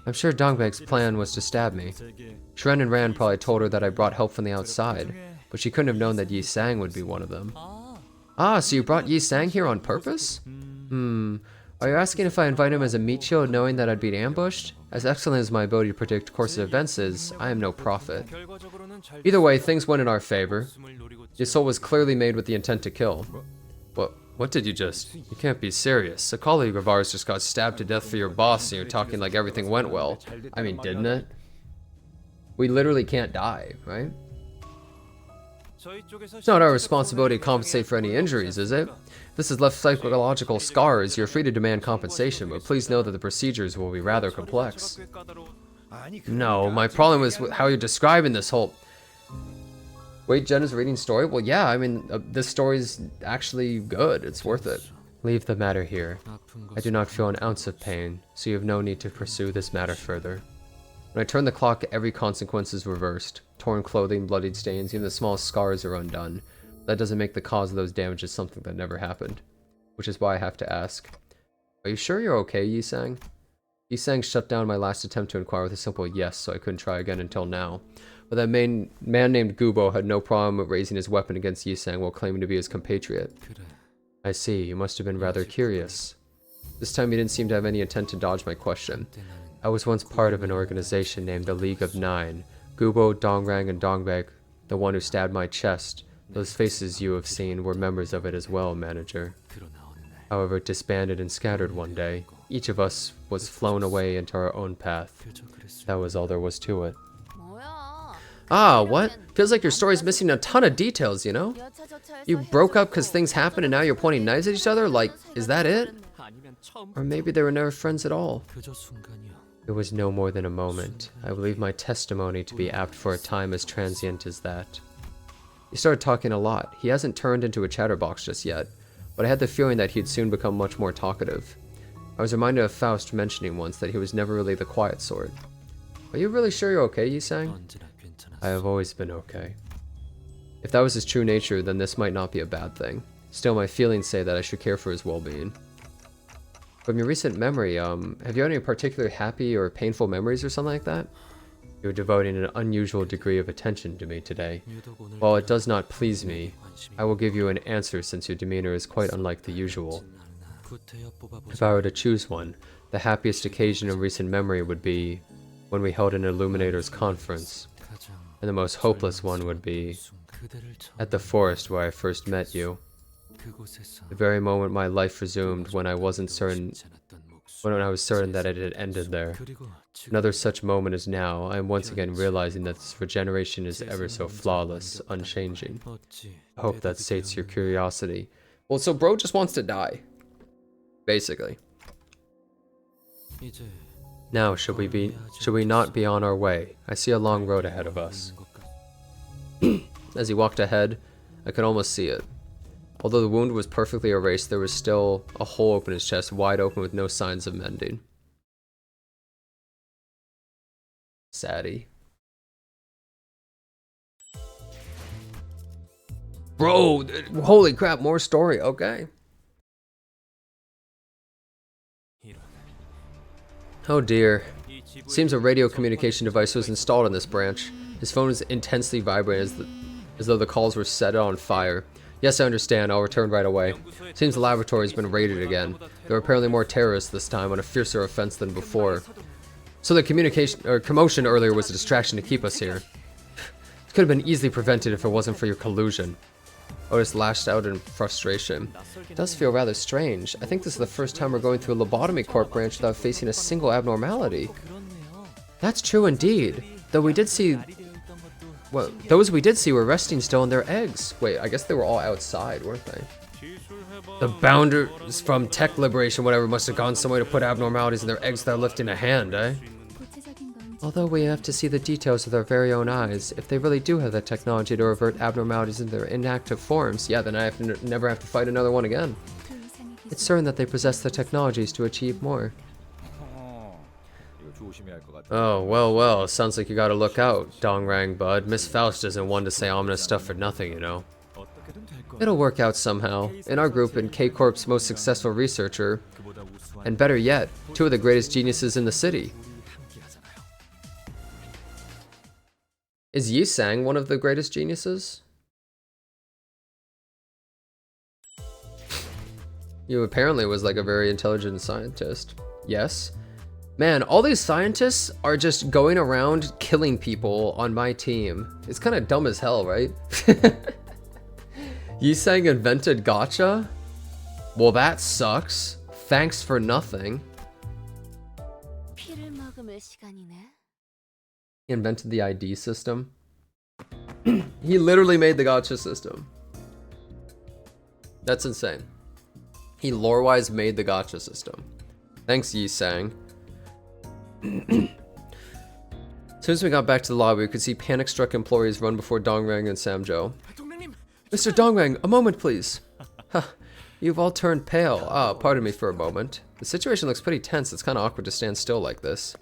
[SPEAKER 1] I'm sure Dongbeg's plan was to stab me. Shren and Rand probably told her that I brought help from the outside, but she couldn't have known that Yi-Sang would be one of them. Ah, so you brought Yi-Sang here on purpose? Are you asking if I invite him as a meat shield knowing that I'd be ambushed? As excellent as my ability to predict course of events is, I am no prophet. Either way, things went in our favor. Your soul was clearly made with the intent to kill. What did you just... You can't be serious. A colleague of ours just got stabbed to death for your boss and you're talking like everything went well. I mean, didn't it? We literally can't die, right? It's not our responsibility to compensate for any injuries, is it? If this has left psychological scars, you're free to demand compensation, but please know that the procedures will be rather complex. No, my problem is how you're describing this whole... Wait, Jen is reading story? Well, yeah, I mean, this story's actually good. It's worth it. Leave the matter here. I do not feel an ounce of pain, so you have no need to pursue this matter further. When I turn the clock, every consequence is reversed. Torn clothing, bloodied stains, even the smallest scars are undone. That doesn't make the cause of those damages something that never happened. Which is why I have to ask. Are you sure you're okay, Yi-Sang? Yi-Sang shut down my last attempt to inquire with a simple yes, so I couldn't try again until now. But that man named Gubo had no problem raising his weapon against Yi-Sang while claiming to be his compatriot. I see, you must have been rather curious. This time you didn't seem to have any intent to dodge my question. I was once part of an organization named the League of Nine. Gubo, Dongrang, and Dongbeg, the one who stabbed my chest. Those faces you have seen were members of it as well, manager. However, it disbanded and scattered one day. Each of us was flown away into our own path. That was all there was to it. Ah, what? Feels like your story's missing a ton of details, you know? You broke up because things happened and now you're pointing knives at each other? Like, is that it? Or maybe they were never friends at all. It was no more than a moment. I believe my testimony to be apt for a time as transient as that. He started talking a lot. He hasn't turned into a chatterbox just yet, but I had the feeling that he'd soon become much more talkative. I was reminded of Faust mentioning once that he was never really the quiet sort. Are you really sure you're okay, Yi-sang? I have always been okay. If that was his true nature, then this might not be a bad thing. Still, my feelings say that I should care for his well-being. From your recent memory, have you had any particularly happy or painful memories or something like that? You're devoting an unusual degree of attention to me today. While it does not please me, I will give you an answer since your demeanor is quite unlike the usual. If I were to choose one, the happiest occasion in recent memory would be when we held an Illuminators conference, and the most hopeless one would be at the forest where I first met you. The very moment my life resumed when I was certain that it had ended there. Another such moment is now. I am once again realizing that this regeneration is ever so flawless, unchanging. I hope that sates your curiosity. Well, so bro just wants to die. Basically. Now, should we not be on our way? I see a long road ahead of us. As he walked ahead, I could almost see it. Although the wound was perfectly erased, there was still a hole open in his chest, wide open with no signs of mending. Saddy. Bro, holy crap, more story, okay. Oh dear. Seems a radio communication device was installed in this branch. His phone is intensely vibrating as though the calls were set on fire. Yes, I understand. I'll return right away. Seems the laboratory has been raided again. There were apparently more terrorists this time on a fiercer offense than before. So the commotion earlier was a distraction to keep us here. It could have been easily prevented if it wasn't for your collusion. Otis lashed out in frustration. It does feel rather strange. I think this is the first time we're going through a lobotomy corp branch without facing a single abnormality. That's true indeed. Though we did see... Well, those we did see were resting still in their eggs. Wait, I guess they were all outside, weren't they? The bounders from tech liberation, whatever, must have gone somewhere to put abnormalities in their eggs without lifting a hand, eh? Although we have to see the details with our very own eyes, if they really do have the technology to revert abnormalities into their inactive forms, yeah, then I have to never have to fight another one again. It's certain that they possess the technologies to achieve more. Oh, well, sounds like you gotta look out, Dongrang bud. Miss Faust isn't one to say ominous stuff for nothing, you know. It'll work out somehow. In our group, and K-Corp's most successful researcher, and better yet, two of the greatest geniuses in the city. Is Yi-sang one of the greatest geniuses? You apparently was like a very intelligent scientist. Yes. Man, all these scientists are just going around killing people on my team. It's kind of dumb as hell, right? Yi-sang invented gacha? Well, that sucks. Thanks for nothing. He invented the ID system. He literally made the gacha system. That's insane. He lore-wise made the gacha system. Thanks, Yi-sang. As soon as we got back to the lobby, we could see panic-struck employees run before Dongrang and Samjo. Mr. Dongrang, a moment, please. You've all turned pale. Pardon me for a moment. The situation looks pretty tense. It's kind of awkward to stand still like this.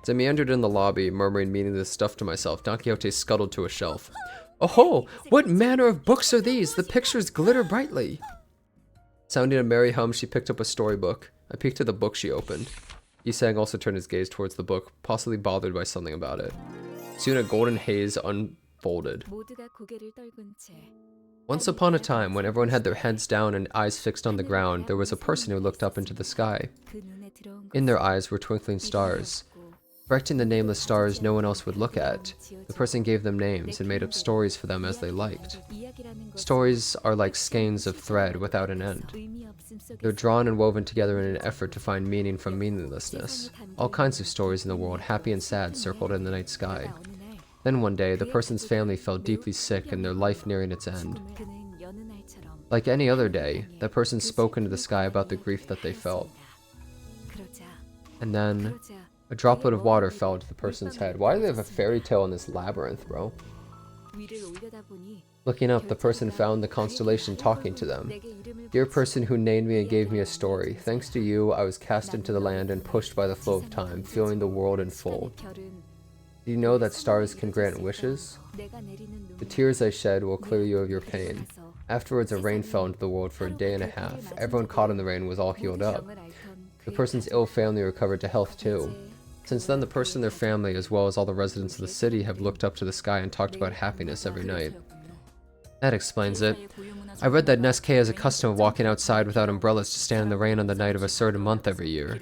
[SPEAKER 1] As I meandered in the lobby, murmuring meaningless stuff to myself, Don Quixote scuttled to a shelf. Oh, what manner of books are these? The pictures glitter brightly. Sounding a merry hum, she picked up a storybook. I peeked at the book she opened. Yi-sang also turned his gaze towards the book, possibly bothered by something about it. Soon a golden haze unfolded. Once upon a time, when everyone had their heads down and eyes fixed on the ground, there was a person who looked up into the sky. In their eyes were twinkling stars. Directing the nameless stars no one else would look at, the person gave them names and made up stories for them as they liked. Stories are like skeins of thread without an end. They're drawn and woven together in an effort to find meaning from meaninglessness. All kinds of stories in the world, happy and sad, circled in the night sky. Then one day, the person's family fell deeply sick and their life nearing its end. Like any other day, that person spoke into the sky about the grief that they felt. And then a droplet of water fell into the person's head. Why do they have a fairy tale in this labyrinth, bro? Looking up, the person found the constellation talking to them. Dear person who named me and gave me a story, thanks to you, I was cast into the land and pushed by the flow of time, feeling the world in full. Do you know that stars can grant wishes? The tears I shed will clear you of your pain. Afterwards, a rain fell into the world for a day and a half. Everyone caught in the rain was all healed up. The person's ill family recovered to health too. Since then, the person and their family, as well as all the residents of the city, have looked up to the sky and talked about happiness every night. That explains it. I read that Nescae has a custom of walking outside without umbrellas to stand in the rain on the night of a certain month every year.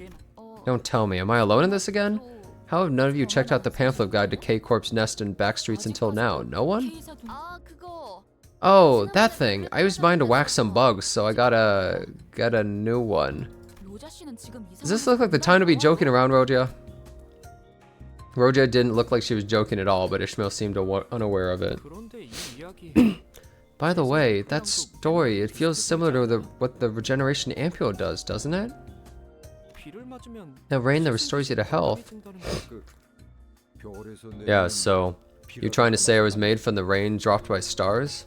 [SPEAKER 1] Don't tell me, am I alone in this again? How have none of you checked out the pamphlet guide to K-Corp's nest and backstreets until now? No one? Oh, that thing. I used mine to whack some bugs, so I got a new one. Does this look like the time to be joking around, Roja? Roja didn't look like she was joking at all, but Ishmael seemed unaware of it. By the way, that story, it feels similar to what the regeneration ampule does, doesn't it? The rain that restores you to health. Yeah, so you're trying to say I was made from the rain dropped by stars?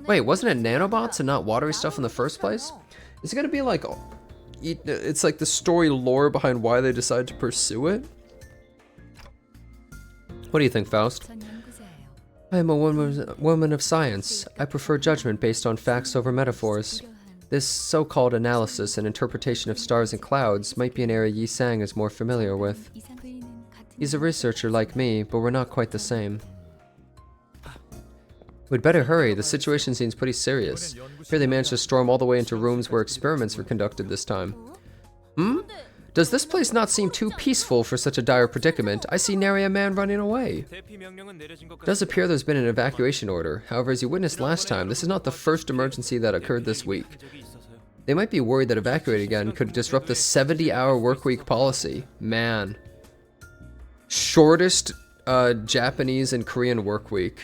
[SPEAKER 1] Wait, wasn't it nanobots and not watery stuff in the first place? Is it gonna be like, it's like the story lore behind why they decided to pursue it? What do you think, Faust? I am a woman of science. I prefer judgment based on facts over metaphors. This so-called analysis and interpretation of stars and clouds might be an area Yi Sang is more familiar with. He's a researcher like me, but we're not quite the same. We'd better hurry, the situation seems pretty serious. Here they managed to storm all the way into rooms where experiments were conducted this time. Does this place not seem too peaceful for such a dire predicament? I see nary a man running away. It does appear there's been an evacuation order. However, as you witnessed last time, this is not the first emergency that occurred this week. They might be worried that evacuating again could disrupt the 70-hour workweek policy. Man. Shortest Japanese and Korean workweek.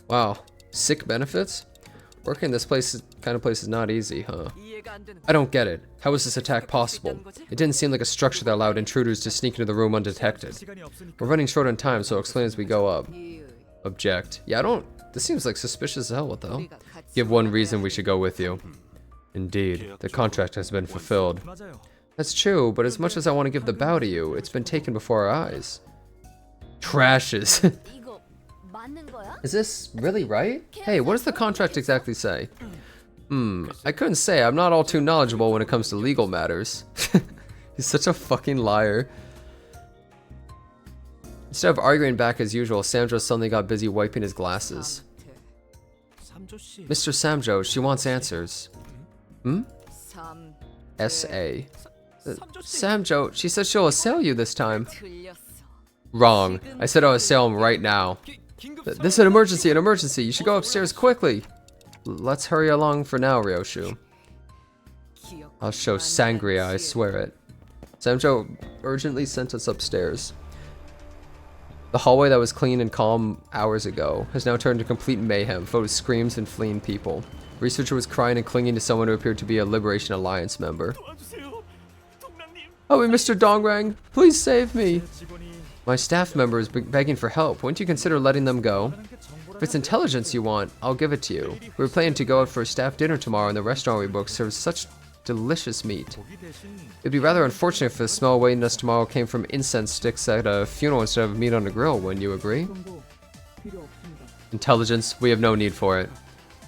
[SPEAKER 1] Wow. Sick benefits? Working this kind of place is not easy, huh? I don't get it. How is this attack possible? It didn't seem like a structure that allowed intruders to sneak into the room undetected. We're running short on time, so I'll explain as we go up. Object. Yeah, this seems like suspicious as hell, what the hell? Give one reason we should go with you. Indeed, the contract has been fulfilled. That's true, but as much as I want to give the bow to you, it's been taken before our eyes. Trashes. Is this really right? Hey, what does the contract exactly say? I couldn't say. I'm not all too knowledgeable when it comes to legal matters. He's such a fucking liar. Instead of arguing back as usual, Samjo suddenly got busy wiping his glasses. Mr. Samjo, she wants answers. S.A. Samjo, she said she'll assail you this time. Wrong. I said I'll assail him right now. This is an emergency, You should go upstairs quickly. Let's hurry along for now, Ryoshu. I'll show sangria, I swear it. Samjo urgently sent us upstairs. The hallway that was clean and calm hours ago has now turned to complete mayhem, filled with screams and fleeing people. The researcher was crying and clinging to someone who appeared to be a Liberation Alliance member. Oh, Mr. Dongrang, please save me! My staff member is begging for help. Wouldn't you consider letting them go? If it's intelligence you want, I'll give it to you. We were planning to go out for a staff dinner tomorrow, and the restaurant we booked serves such delicious meat. It'd be rather unfortunate if the smell awaiting us tomorrow came from incense sticks at a funeral instead of meat on a grill, wouldn't you agree? Intelligence, we have no need for it.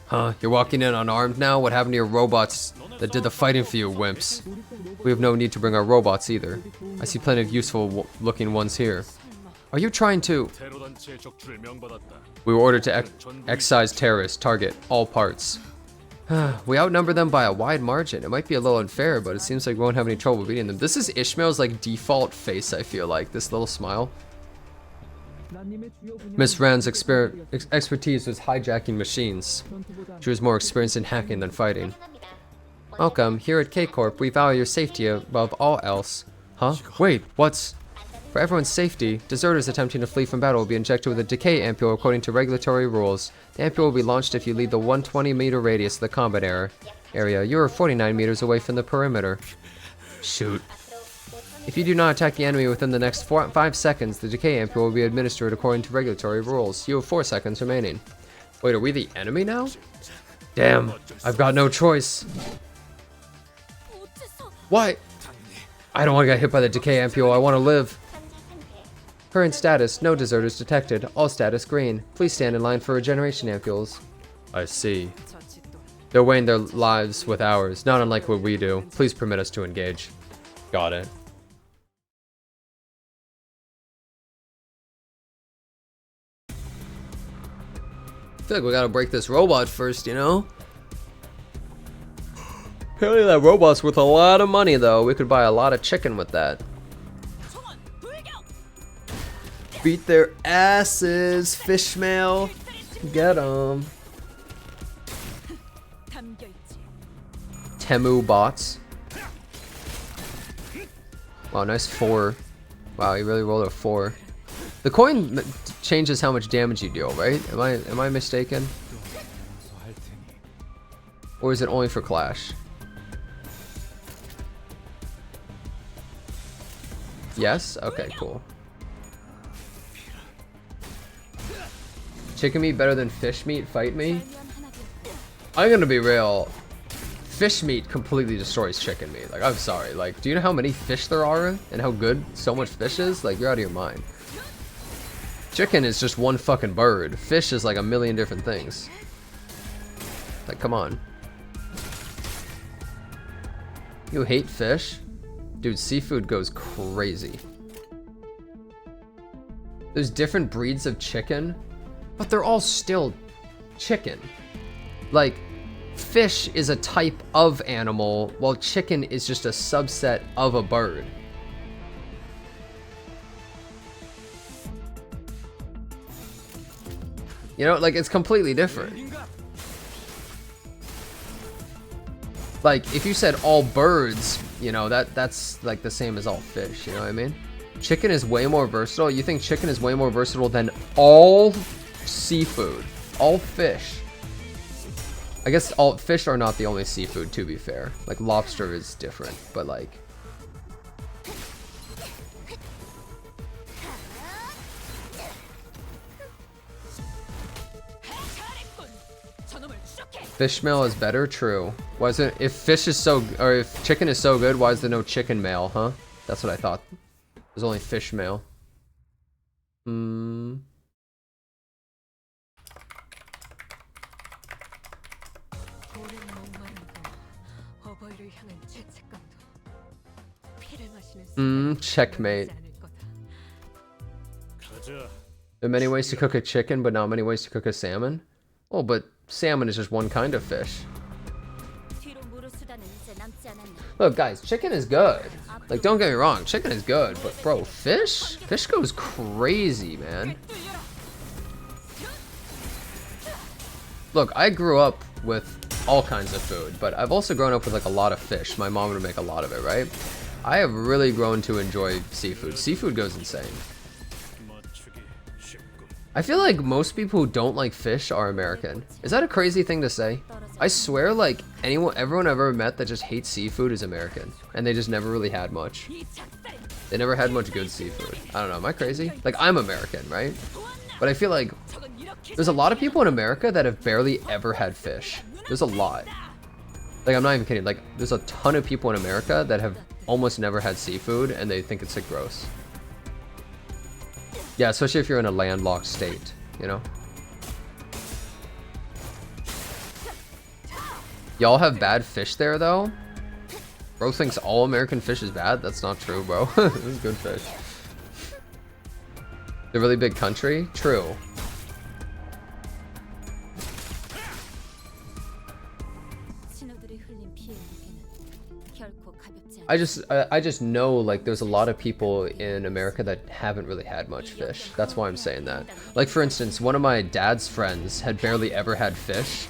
[SPEAKER 1] Huh, you're walking in unarmed now? What happened to your robots that did the fighting for you, wimps? We have no need to bring our robots either. I see plenty of useful looking ones here. Are you trying to... We were ordered to excise terrorists, target all parts. We outnumber them by a wide margin. It might be a little unfair, but it seems like we won't have any trouble beating them. This is Ishmael's like default face, I feel like. This little smile. Miss Rand's expertise was hijacking machines. She was more experienced in hacking than fighting. Welcome. Here at K-Corp, we value your safety above all else. Huh? Wait, what's... For everyone's safety, deserters attempting to flee from battle will be injected with a decay ampule according to regulatory rules. The ampule will be launched if you leave the 120-meter radius of the combat area. You are 49 meters away from the perimeter. Shoot. If you do not attack the enemy within the next 5 seconds, the decay ampule will be administered according to regulatory rules. You have 4 seconds remaining. Wait, are we the enemy now? Damn, I've got no choice. Why? I don't want to get hit by the decay ampule, I want to live. Current status, no deserters detected. All status green. Please stand in line for regeneration ampules. I see. They're weighing their lives with ours, not unlike what we do. Please permit us to engage. Got it. I feel like we gotta break this robot first, you know? Apparently that robot's worth a lot of money though. We could buy a lot of chicken with that. Beat their asses, fishmail. Get 'em. Temu bots. Wow, nice 4. Wow, you really rolled a 4. The coin changes how much damage you deal, right? Am I mistaken? Or is it only for Clash? Yes? Okay, cool. Chicken meat better than fish meat? Fight me? I'm gonna be real. Fish meat completely destroys chicken meat. Like, I'm sorry. Like, do you know how many fish there are and how good so much fish is? Like, you're out of your mind. Chicken is just one fucking bird. Fish is like a million different things. Like, come on. You hate fish? Dude, seafood goes crazy. There's different breeds of chicken, but they're all still chicken. Like, fish is a type of animal, while chicken is just a subset of a bird. You know, like, it's completely different. Like, if you said all birds, you know, that's like the same as all fish, you know what I mean? Chicken is way more versatile. You think chicken is way more versatile than all seafood, all fish? I guess all fish are not the only seafood, to be fair. Like, lobster is different, but like... Fish mail is better? True. Why is it... If fish is so... Or if chicken is so good, why is there no chicken mail, huh? That's what I thought. There's only fish mail. Checkmate. There are many ways to cook a chicken, but not many ways to cook a salmon? Oh, but salmon is just one kind of fish. Look, guys, chicken is good. Like, don't get me wrong, chicken is good, but bro, fish? Fish goes crazy, man. Look, I grew up with all kinds of food, but I've also grown up with like a lot of fish. My mom would make a lot of it, right? I have really grown to enjoy seafood. Seafood goes insane. I feel like most people who don't like fish are American. Is that a crazy thing to say? I swear, like, everyone I've ever met that just hates seafood is American. And they just never really had much. They never had much good seafood. I don't know, am I crazy? Like, I'm American, right? But I feel like there's a lot of people in America that have barely ever had fish. There's a lot. Like, I'm not even kidding. Like, there's a ton of people in America that have almost never had seafood and they think it's like gross. Yeah, especially if you're in a landlocked state, you know? Y'all have bad fish there, though? Bro thinks all American fish is bad? That's not true, bro. This is good fish. The really big country? True. I just know, like, there's a lot of people in America that haven't really had much fish. That's why I'm saying that. Like, for instance, one of my dad's friends had barely ever had fish,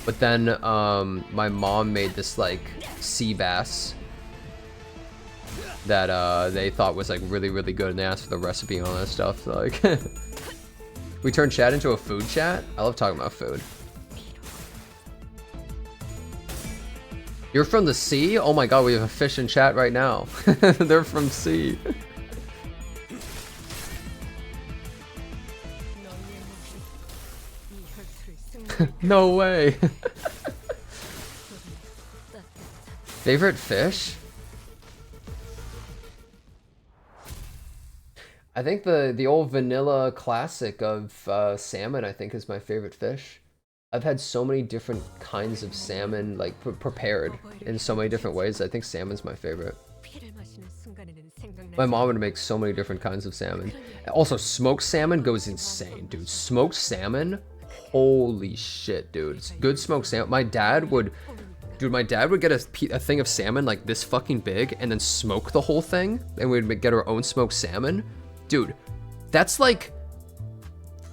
[SPEAKER 1] but then my mom made this like sea bass that they thought was like really, really good, and they asked for the recipe and all that stuff. So, like, we turned chat into a food chat. I love talking about food. You're from the sea? Oh my god, we have a fish in chat right now. They're from sea. No way. Favorite fish? I think the old vanilla classic of salmon, I think, is my favorite fish. I've had so many different kinds of salmon, like prepared in so many different ways. I think salmon's my favorite. My mom would make so many different kinds of salmon. Also, smoked salmon goes insane, dude. Smoked salmon, holy shit, dude. Good smoked salmon. My dad would get a thing of salmon like this fucking big and then smoke the whole thing, and we'd get our own smoked salmon. Dude, that's like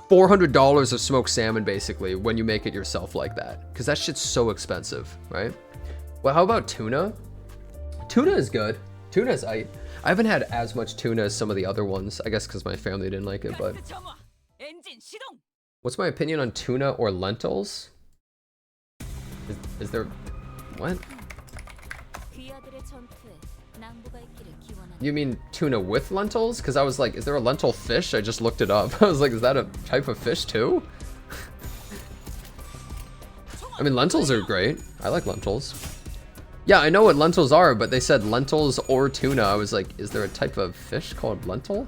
[SPEAKER 1] $400 of smoked salmon basically when you make it yourself like that, because that shit's so expensive, right? Well, how about tuna? Tuna is good. Tuna's I haven't had as much tuna as some of the other ones, I guess because my family didn't like it. But what's my opinion on tuna or lentils? Is there what? You mean tuna with lentils? Because I was like, is there a lentil fish? I just looked it up. I was like, is that a type of fish too? I mean, lentils are great. I like lentils. Yeah, I know what lentils are, but they said lentils or tuna. I was like, is there a type of fish called lentil?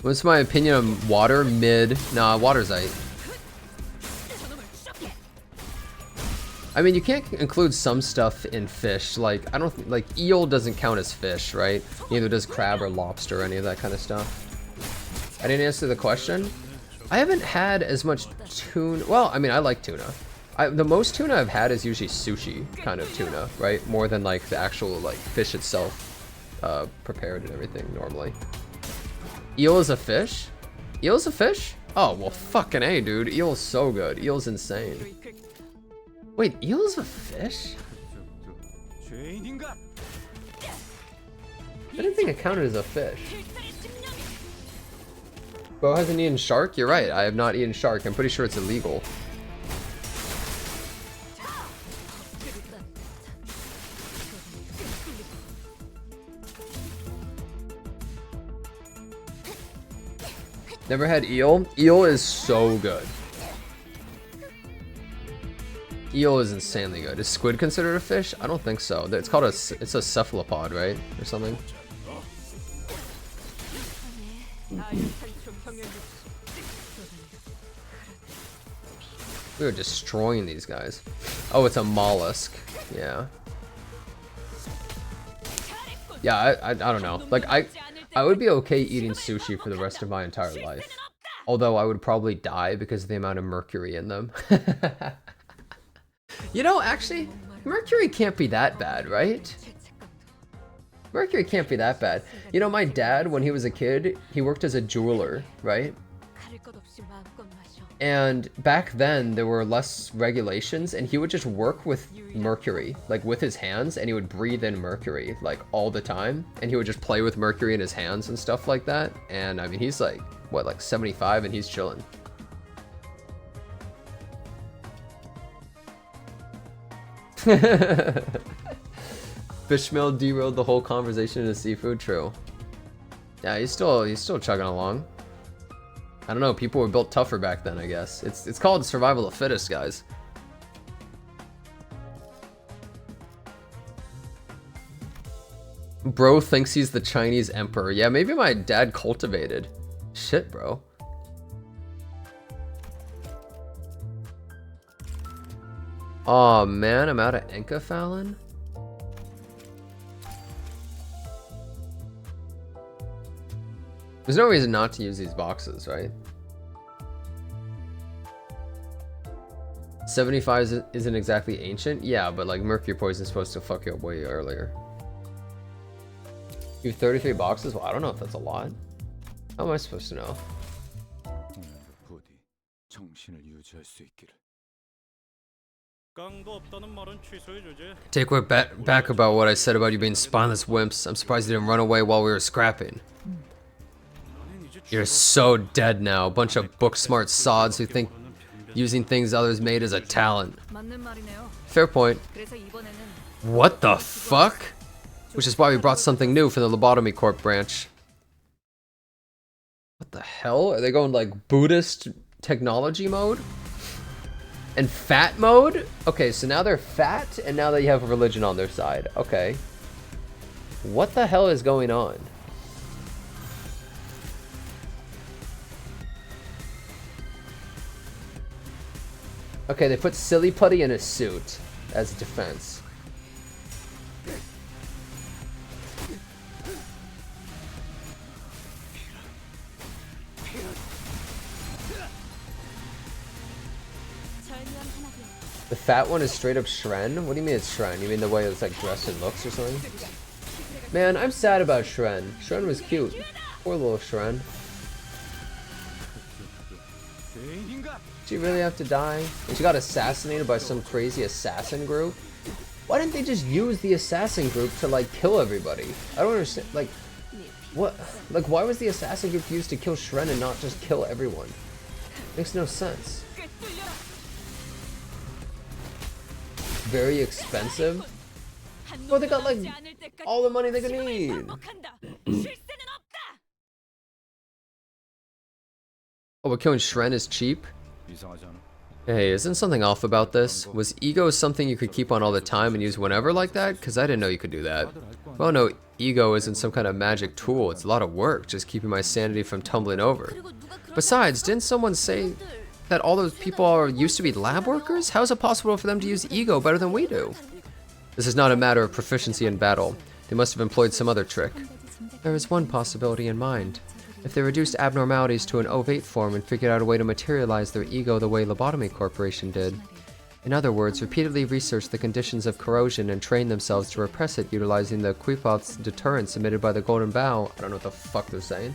[SPEAKER 1] What's my opinion on water? Mid. Nah, water's aight. I mean, you can't include some stuff in fish. Like, I don't think, like, eel doesn't count as fish, right? Neither does crab or lobster or any of that kind of stuff. I didn't answer the question. I haven't had as much tuna. Well, I mean, I like tuna. The most tuna I've had is usually sushi kind of tuna, right? More than like the actual like fish itself, prepared and everything normally. Eel is a fish? Eel is a fish? Oh, well, fucking A, dude. Eel is so good. Eel's insane. Wait, eel is a fish? I didn't think it counted as a fish. Bo hasn't eaten shark? You're right, I have not eaten shark. I'm pretty sure it's illegal. Never had eel? Eel is so good. Eel is insanely good. Is squid considered a fish? I don't think so. It's called it's a cephalopod, right? Or something? We are destroying these guys. Oh, it's a mollusk. Yeah. Yeah, I don't know. Like, I would be okay eating sushi for the rest of my entire life. Although I would probably die because of the amount of mercury in them. You know, actually, mercury can't be that bad, right? Mercury can't be that bad. You know, my dad, when he was a kid, he worked as a jeweler, right? And back then, there were less regulations, and he would just work with mercury, like with his hands, and he would breathe in mercury, like all the time. And he would just play with mercury in his hands and stuff like that. And I mean, he's like, what, like 75, and he's chilling. Fishmill derailed the whole conversation into seafood. True. Yeah, he's still chugging along. I don't know. People were built tougher back then, I guess. It's called survival of the fittest, guys. Bro thinks he's the Chinese emperor. Yeah, maybe my dad cultivated. Shit, bro. Oh man, I'm out of Enkephalin. There's no reason not to use these boxes, right? 75 isn't exactly ancient. Yeah, but like mercury poison is supposed to fuck you up way earlier. You have 33 boxes? Well, I don't know if that's a lot. How am I supposed to know? Take back about what I said about you being spineless wimps. I'm surprised you didn't run away while we were scrapping. You're so dead now. A bunch of book-smart sods who think using things others made is a talent. Fair point. What the fuck? Which is why we brought something new for the Lobotomy Corp branch. What the hell? Are they going like Buddhist technology mode? And fat mode? Okay, so now they're fat and now they have religion on their side. Okay. What the hell is going on? Okay, they put Silly Putty in a suit as defense. The fat one is straight up Shren? What do you mean it's Shren? You mean the way it's like dressed and looks or something? Man, I'm sad about Shren. Shren was cute. Poor little Shren. Did she really have to die? And she got assassinated by some crazy assassin group? Why didn't they just use the assassin group to like kill everybody? I don't understand. Like, what? Like, why was the assassin group used to kill Shren and not just kill everyone? Makes no sense. Very expensive. Well, they got like all the money they could need. Oh, but killing Shren is cheap? Hey, isn't something off about this? Was ego something you could keep on all the time and use whenever like that? Because I didn't know you could do that. Well, no, ego isn't some kind of magic tool. It's a lot of work just keeping my sanity from tumbling over. Besides, didn't someone say that all those people used to be lab workers? How is it possible for them to use ego better than we do? This is not a matter of proficiency in battle. They must have employed some other trick. There is one possibility in mind. If they reduced abnormalities to an ovate form and figured out a way to materialize their ego the way Lobotomy Corporation did. In other words, repeatedly research the conditions of corrosion and train themselves to repress it utilizing the Quipot's deterrence emitted by the Golden Bow. I don't know what the fuck they're saying.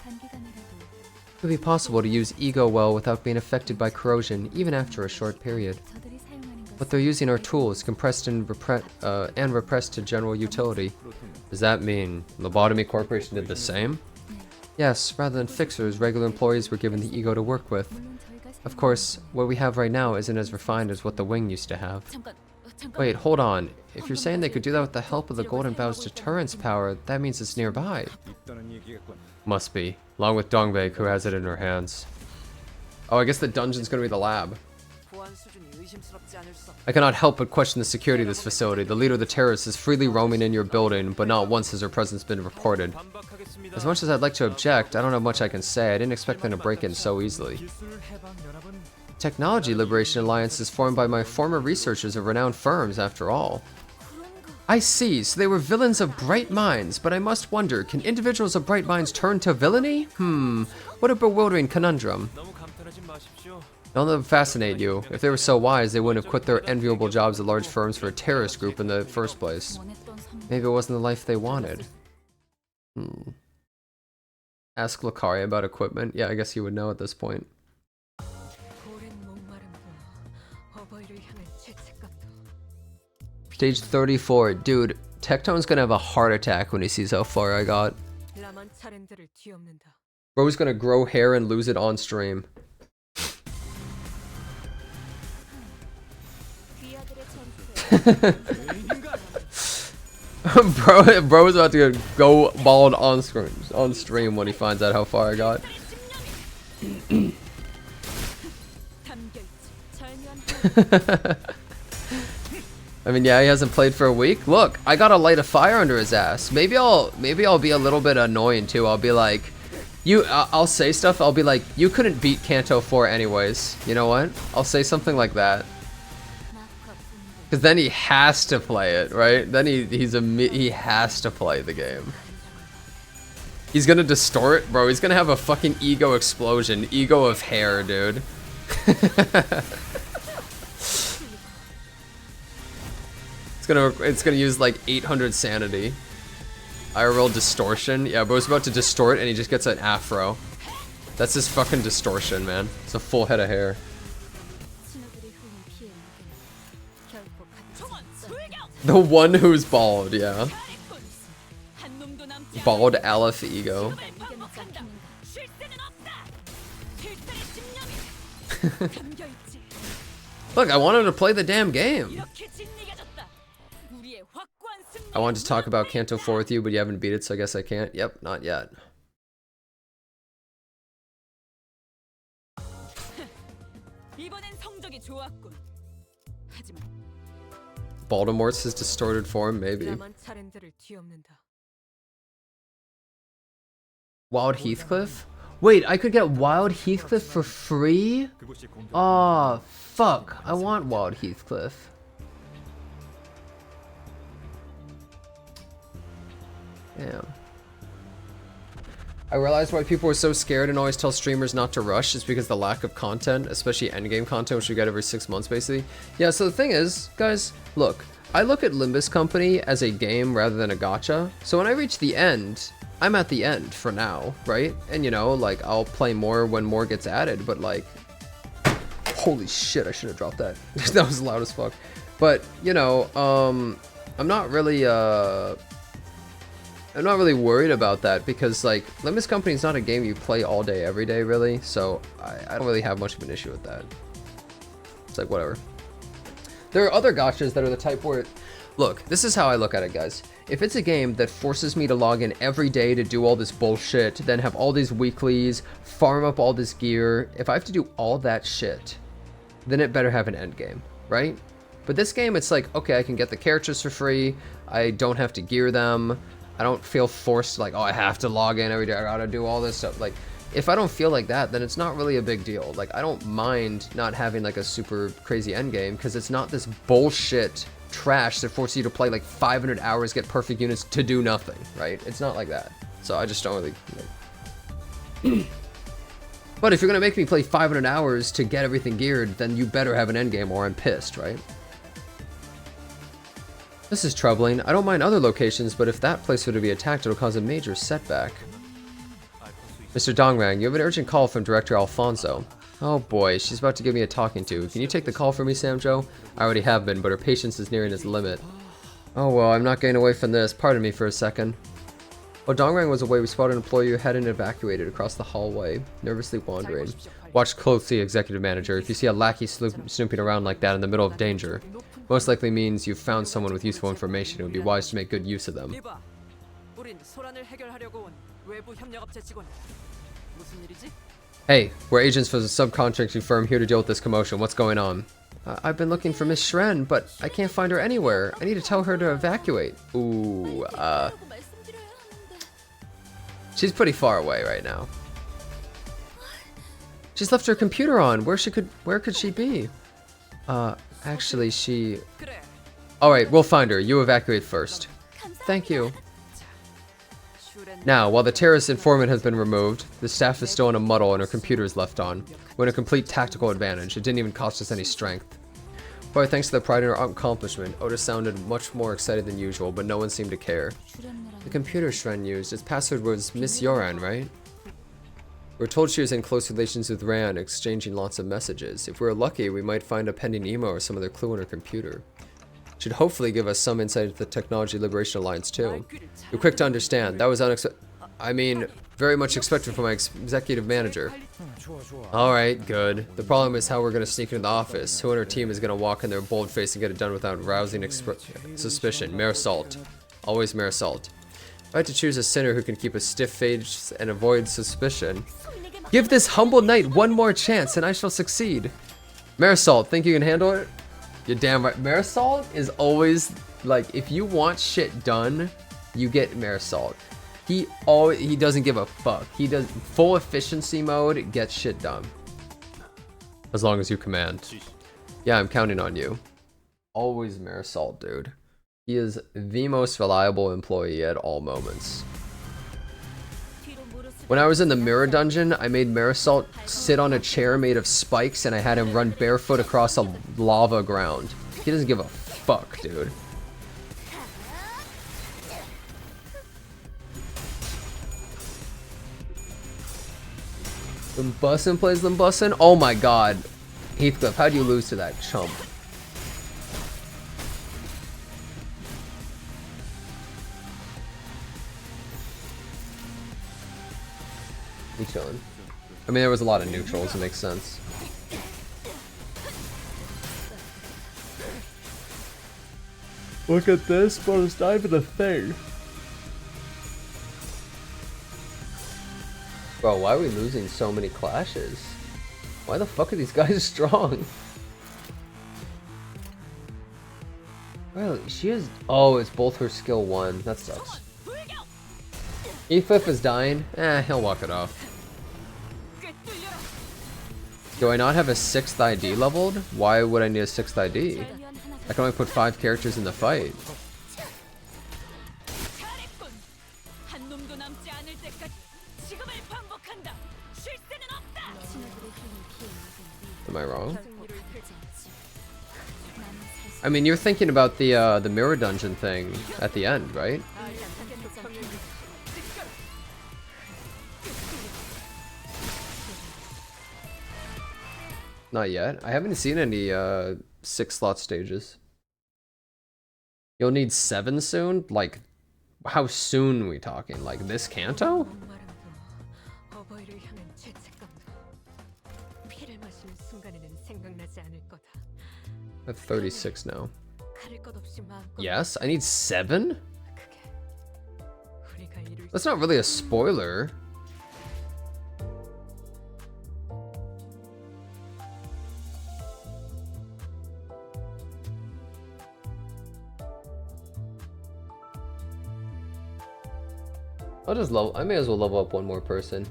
[SPEAKER 1] It would be possible to use ego well without being affected by corrosion, even after a short period. What they're using are tools, compressed and repressed to general utility. Does that mean Lobotomy Corporation did the same? Yes, rather than fixers, regular employees were given the ego to work with. Of course, what we have right now isn't as refined as what the wing used to have. Wait, hold on. If you're saying they could do that with the help of the Golden Bow's deterrence power, that means it's nearby. Must be. Along with Dongbei, who has it in her hands. Oh, I guess the dungeon's gonna be the lab. I cannot help but question the security of this facility. The leader of the terrorists is freely roaming in your building, but not once has her presence been reported. As much as I'd like to object, I don't have much I can say. I didn't expect them to break in so easily. Technology Liberation Alliance is formed by my former researchers of renowned firms, after all. I see, so they were villains of bright minds, but I must wonder, can individuals of bright minds turn to villainy? What a bewildering conundrum. Don't let them fascinate you. If they were so wise, they wouldn't have quit their enviable jobs at large firms for a terrorist group in the first place. Maybe it wasn't the life they wanted. Ask Lucaria about equipment. Yeah, I guess you would know at this point. Stage 34. Dude, Tectone's gonna have a heart attack when he sees how far I got. Bro's gonna grow hair and lose it on stream. Bro is about to go bald on stream when he finds out how far I got. I mean, yeah, he hasn't played for a week. Look, I gotta light a fire under his ass. Maybe I'll be a little bit annoying too. I'll be like, I'll say stuff. I'll be like, you couldn't beat Kanto 4 anyways. You know what? I'll say something like that. Because then he has to play it, right? Then he has to play the game. He's gonna distort, bro. He's gonna have a fucking ego explosion. Ego of hair, dude. It's gonna use like 800 sanity. IRL distortion. Yeah, bro's about to distort and he just gets an afro. That's his fucking distortion, man. It's a full head of hair. The one who's bald, yeah. Bald Aleph ego. Look, I wanted to play the damn game. I wanted to talk about Kanto 4 with you, but you haven't beat it, so I guess I can't. Yep, not yet. Baltimore's his distorted form, maybe. Wild Heathcliff? Wait, I could get Wild Heathcliff for free? Aw, fuck. I want Wild Heathcliff. Damn. I realized why people were so scared and always tell streamers not to rush is because the lack of content, especially endgame content, which we get every 6 months basically. Yeah, so the thing is, guys, look, I look at Limbus Company as a game rather than a gacha. So when I reach the end, I'm at the end for now, right? And you know, like, I'll play more when more gets added, but like, holy shit, I should have dropped that. That was loud as fuck. But, you know, I'm not really worried about that because, like, Limbus Company is not a game you play all day, every day, really. So I don't really have much of an issue with that. It's like, whatever. There are other gachas that are the type where, look, this is how I look at it, guys. If it's a game that forces me to log in every day to do all this bullshit, then have all these weeklies, farm up all this gear, if I have to do all that shit, then it better have an end game, right? But this game, it's like, okay, I can get the characters for free. I don't have to gear them. I don't feel forced, like, oh, I have to log in every day. I gotta do all this stuff. Like, if I don't feel like that, then it's not really a big deal. Like, I don't mind not having, like, a super crazy end game because it's not this bullshit trash that forces you to play, like, 500 hours, get perfect units to do nothing, right? It's not like that. So I just don't really... Like... But if you're gonna make me play 500 hours to get everything geared, then you better have an end game or I'm pissed, right? This is troubling. I don't mind other locations, but if that place were to be attacked, it'll cause a major setback. Mr. Dongrang, you have an urgent call from Director Alfonso. Oh boy, she's about to give me a talking to. Can you take the call for me, Samjo? I already have been, but her patience is nearing its limit. Oh well, I'm not getting away from this. Pardon me for a second. While Dongrang was away, we spotted an employee who hadn't evacuated across the hallway, nervously wandering. Watch closely, Executive Manager. If you see a lackey snooping around like that in the middle of danger, most likely means you've found someone with useful information. It would be wise to make good use of them. Hey, we're agents for the subcontracting firm here to deal with this commotion. What's going on? I've been looking for Miss Shren, but I can't find her anywhere. I need to tell her to evacuate. Ooh, she's pretty far away right now. She's left her computer on. Where could she be? Actually, she... Alright, we'll find her. You evacuate first. Thank you. Now, while the terrorist informant has been removed, the staff is still in a muddle and her computer is left on. We're in a complete tactical advantage. It didn't even cost us any strength. Probably thanks to the pride in her accomplishment, Otis sounded much more excited than usual, but no one seemed to care. The computer Shren used, its password was Miss Yoran, right? We're told she was in close relations with Ran, exchanging lots of messages. If we're lucky, we might find a pending emo or some other clue on her computer. Should hopefully give us some insight into the Technology Liberation Alliance too. You're quick to understand. That was very much expected from my executive manager. Alright, good. The problem is how we're gonna sneak into the office. Who on our team is gonna walk in there bold-faced and get it done without rousing suspicion? Mayor Salt. Always Mayor Salt. If I had to choose a sinner who can keep a stiff face and avoid suspicion, give this humble knight one more chance and I shall succeed. Mayor Salt, think you can handle it? You're damn right. Mayor Salt is always, like, if you want shit done, you get Mayor Salt. He doesn't give a fuck. He does full efficiency mode, gets shit done. As long as you command. Yeah, I'm counting on you. Always Mayor Salt, dude. He is the most reliable employee at all moments. When I was in the mirror dungeon, I made Marisol sit on a chair made of spikes and I had him run barefoot across a lava ground. He doesn't give a fuck, dude. Limbussin plays Limbussin? Oh my god. Heathcliff, how'd you lose to that chump? You chilling? I mean, there was a lot of neutrals. It makes sense. Look at this, but it's not even a thing. Bro, why are we losing so many clashes? Why the fuck are these guys strong? Well, she is. Oh, it's both her skill 1. That sucks. E5 is dying. He'll walk it off. Do I not have a 6th ID leveled? Why would I need a 6th ID? I can only put 5 characters in the fight. Am I wrong? I mean, you're thinking about the mirror dungeon thing at the end, right? Not yet. I haven't seen any 6-slot stages. You'll need 7 soon? Like, how soon are we talking? Like this Kanto? I have 36 now. Yes, I need 7? That's not really a spoiler. I'll just level. I may as well level up one more person.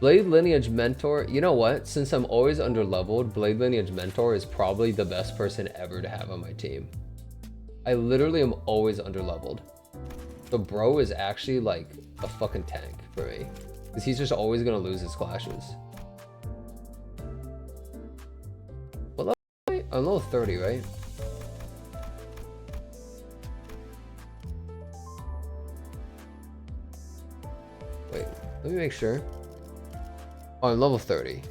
[SPEAKER 1] Blade Lineage Mentor. You know what? Since I'm always underleveled, Blade Lineage Mentor is probably the best person ever to have on my team. I literally am always underleveled. The bro is actually like a fucking tank for me. Because he's just always gonna lose his clashes. What level am I? I'm level 30, right? Wait, let me make sure. Oh, I'm level 30.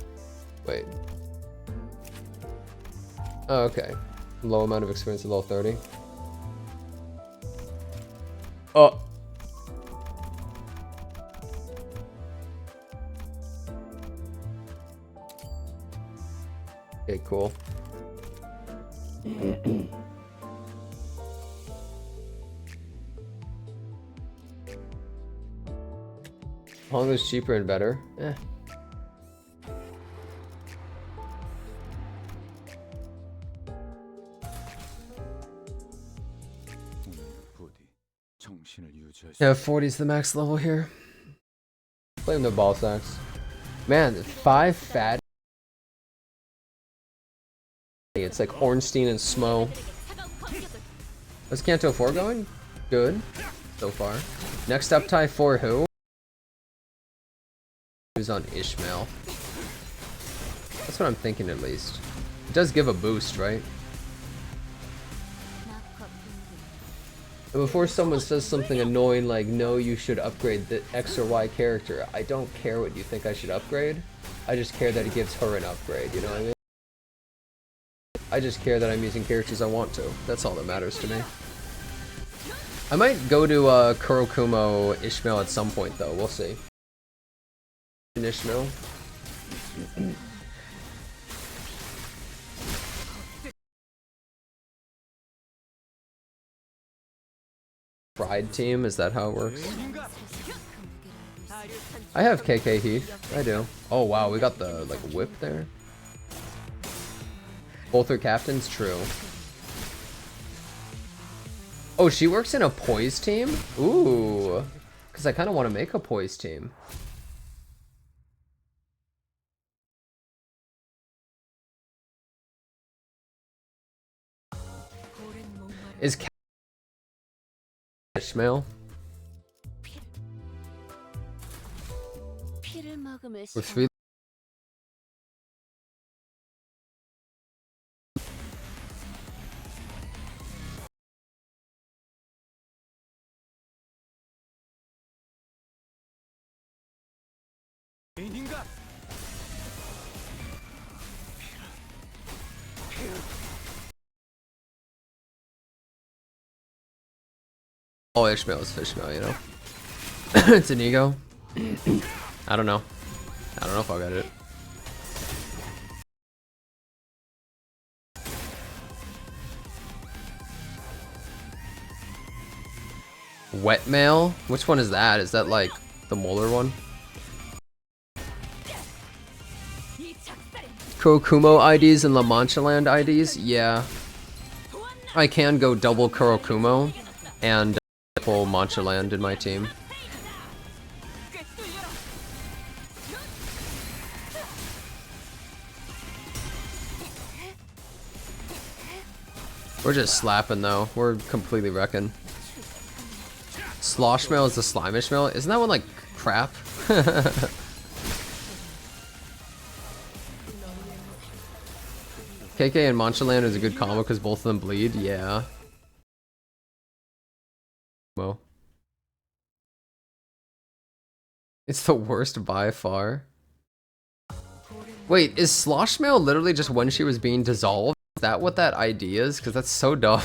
[SPEAKER 1] Wait. Oh, okay. Low amount of experience at level 30. Oh. Okay, cool. Hongo's cheaper and better. Eh. Yeah, 40 is the max level here. Blame the ball sacks. Man, 5 fat. It's like Ornstein and Smo. How's Kanto 4 going? Good. So far. Next up, tie 4 who? Who's on Ishmael? That's what I'm thinking at least. It does give a boost, right? And before someone says something annoying like, no, you should upgrade the X or Y character, I don't care what you think I should upgrade. I just care that it gives her an upgrade, you know what I mean? I just care that I'm using characters I want to. That's all that matters to me. I might go to Kurokumo Ishmael at some point though, we'll see. Ishmael. Pride team, is that how it works? I have KK Heath, I do. Oh wow, we got the like whip there. Both are captains, true. Oh, she works in a poise team? Ooh, because I kind of want to make a poise team. Is Ishmael? We're 3. Oh, Ishmael is Fishmael, you know? It's an ego. I don't know. I don't know if I'll get it. Wet mail? Which one is that? Is that like the molar one? Kurokumo IDs and La Mancha Land IDs? Yeah. I can go double Kurokumo and pull Mancha Land in my team. We're just slapping though. We're completely wrecking. Slosh mail is the slimish mail. Isn't that one like crap? KK and Manchaland is a good combo because both of them bleed. Yeah. Well, it's the worst by far. Wait, is Slosh mail literally just when she was being dissolved? Is that what that ID is? Because that's so dumb.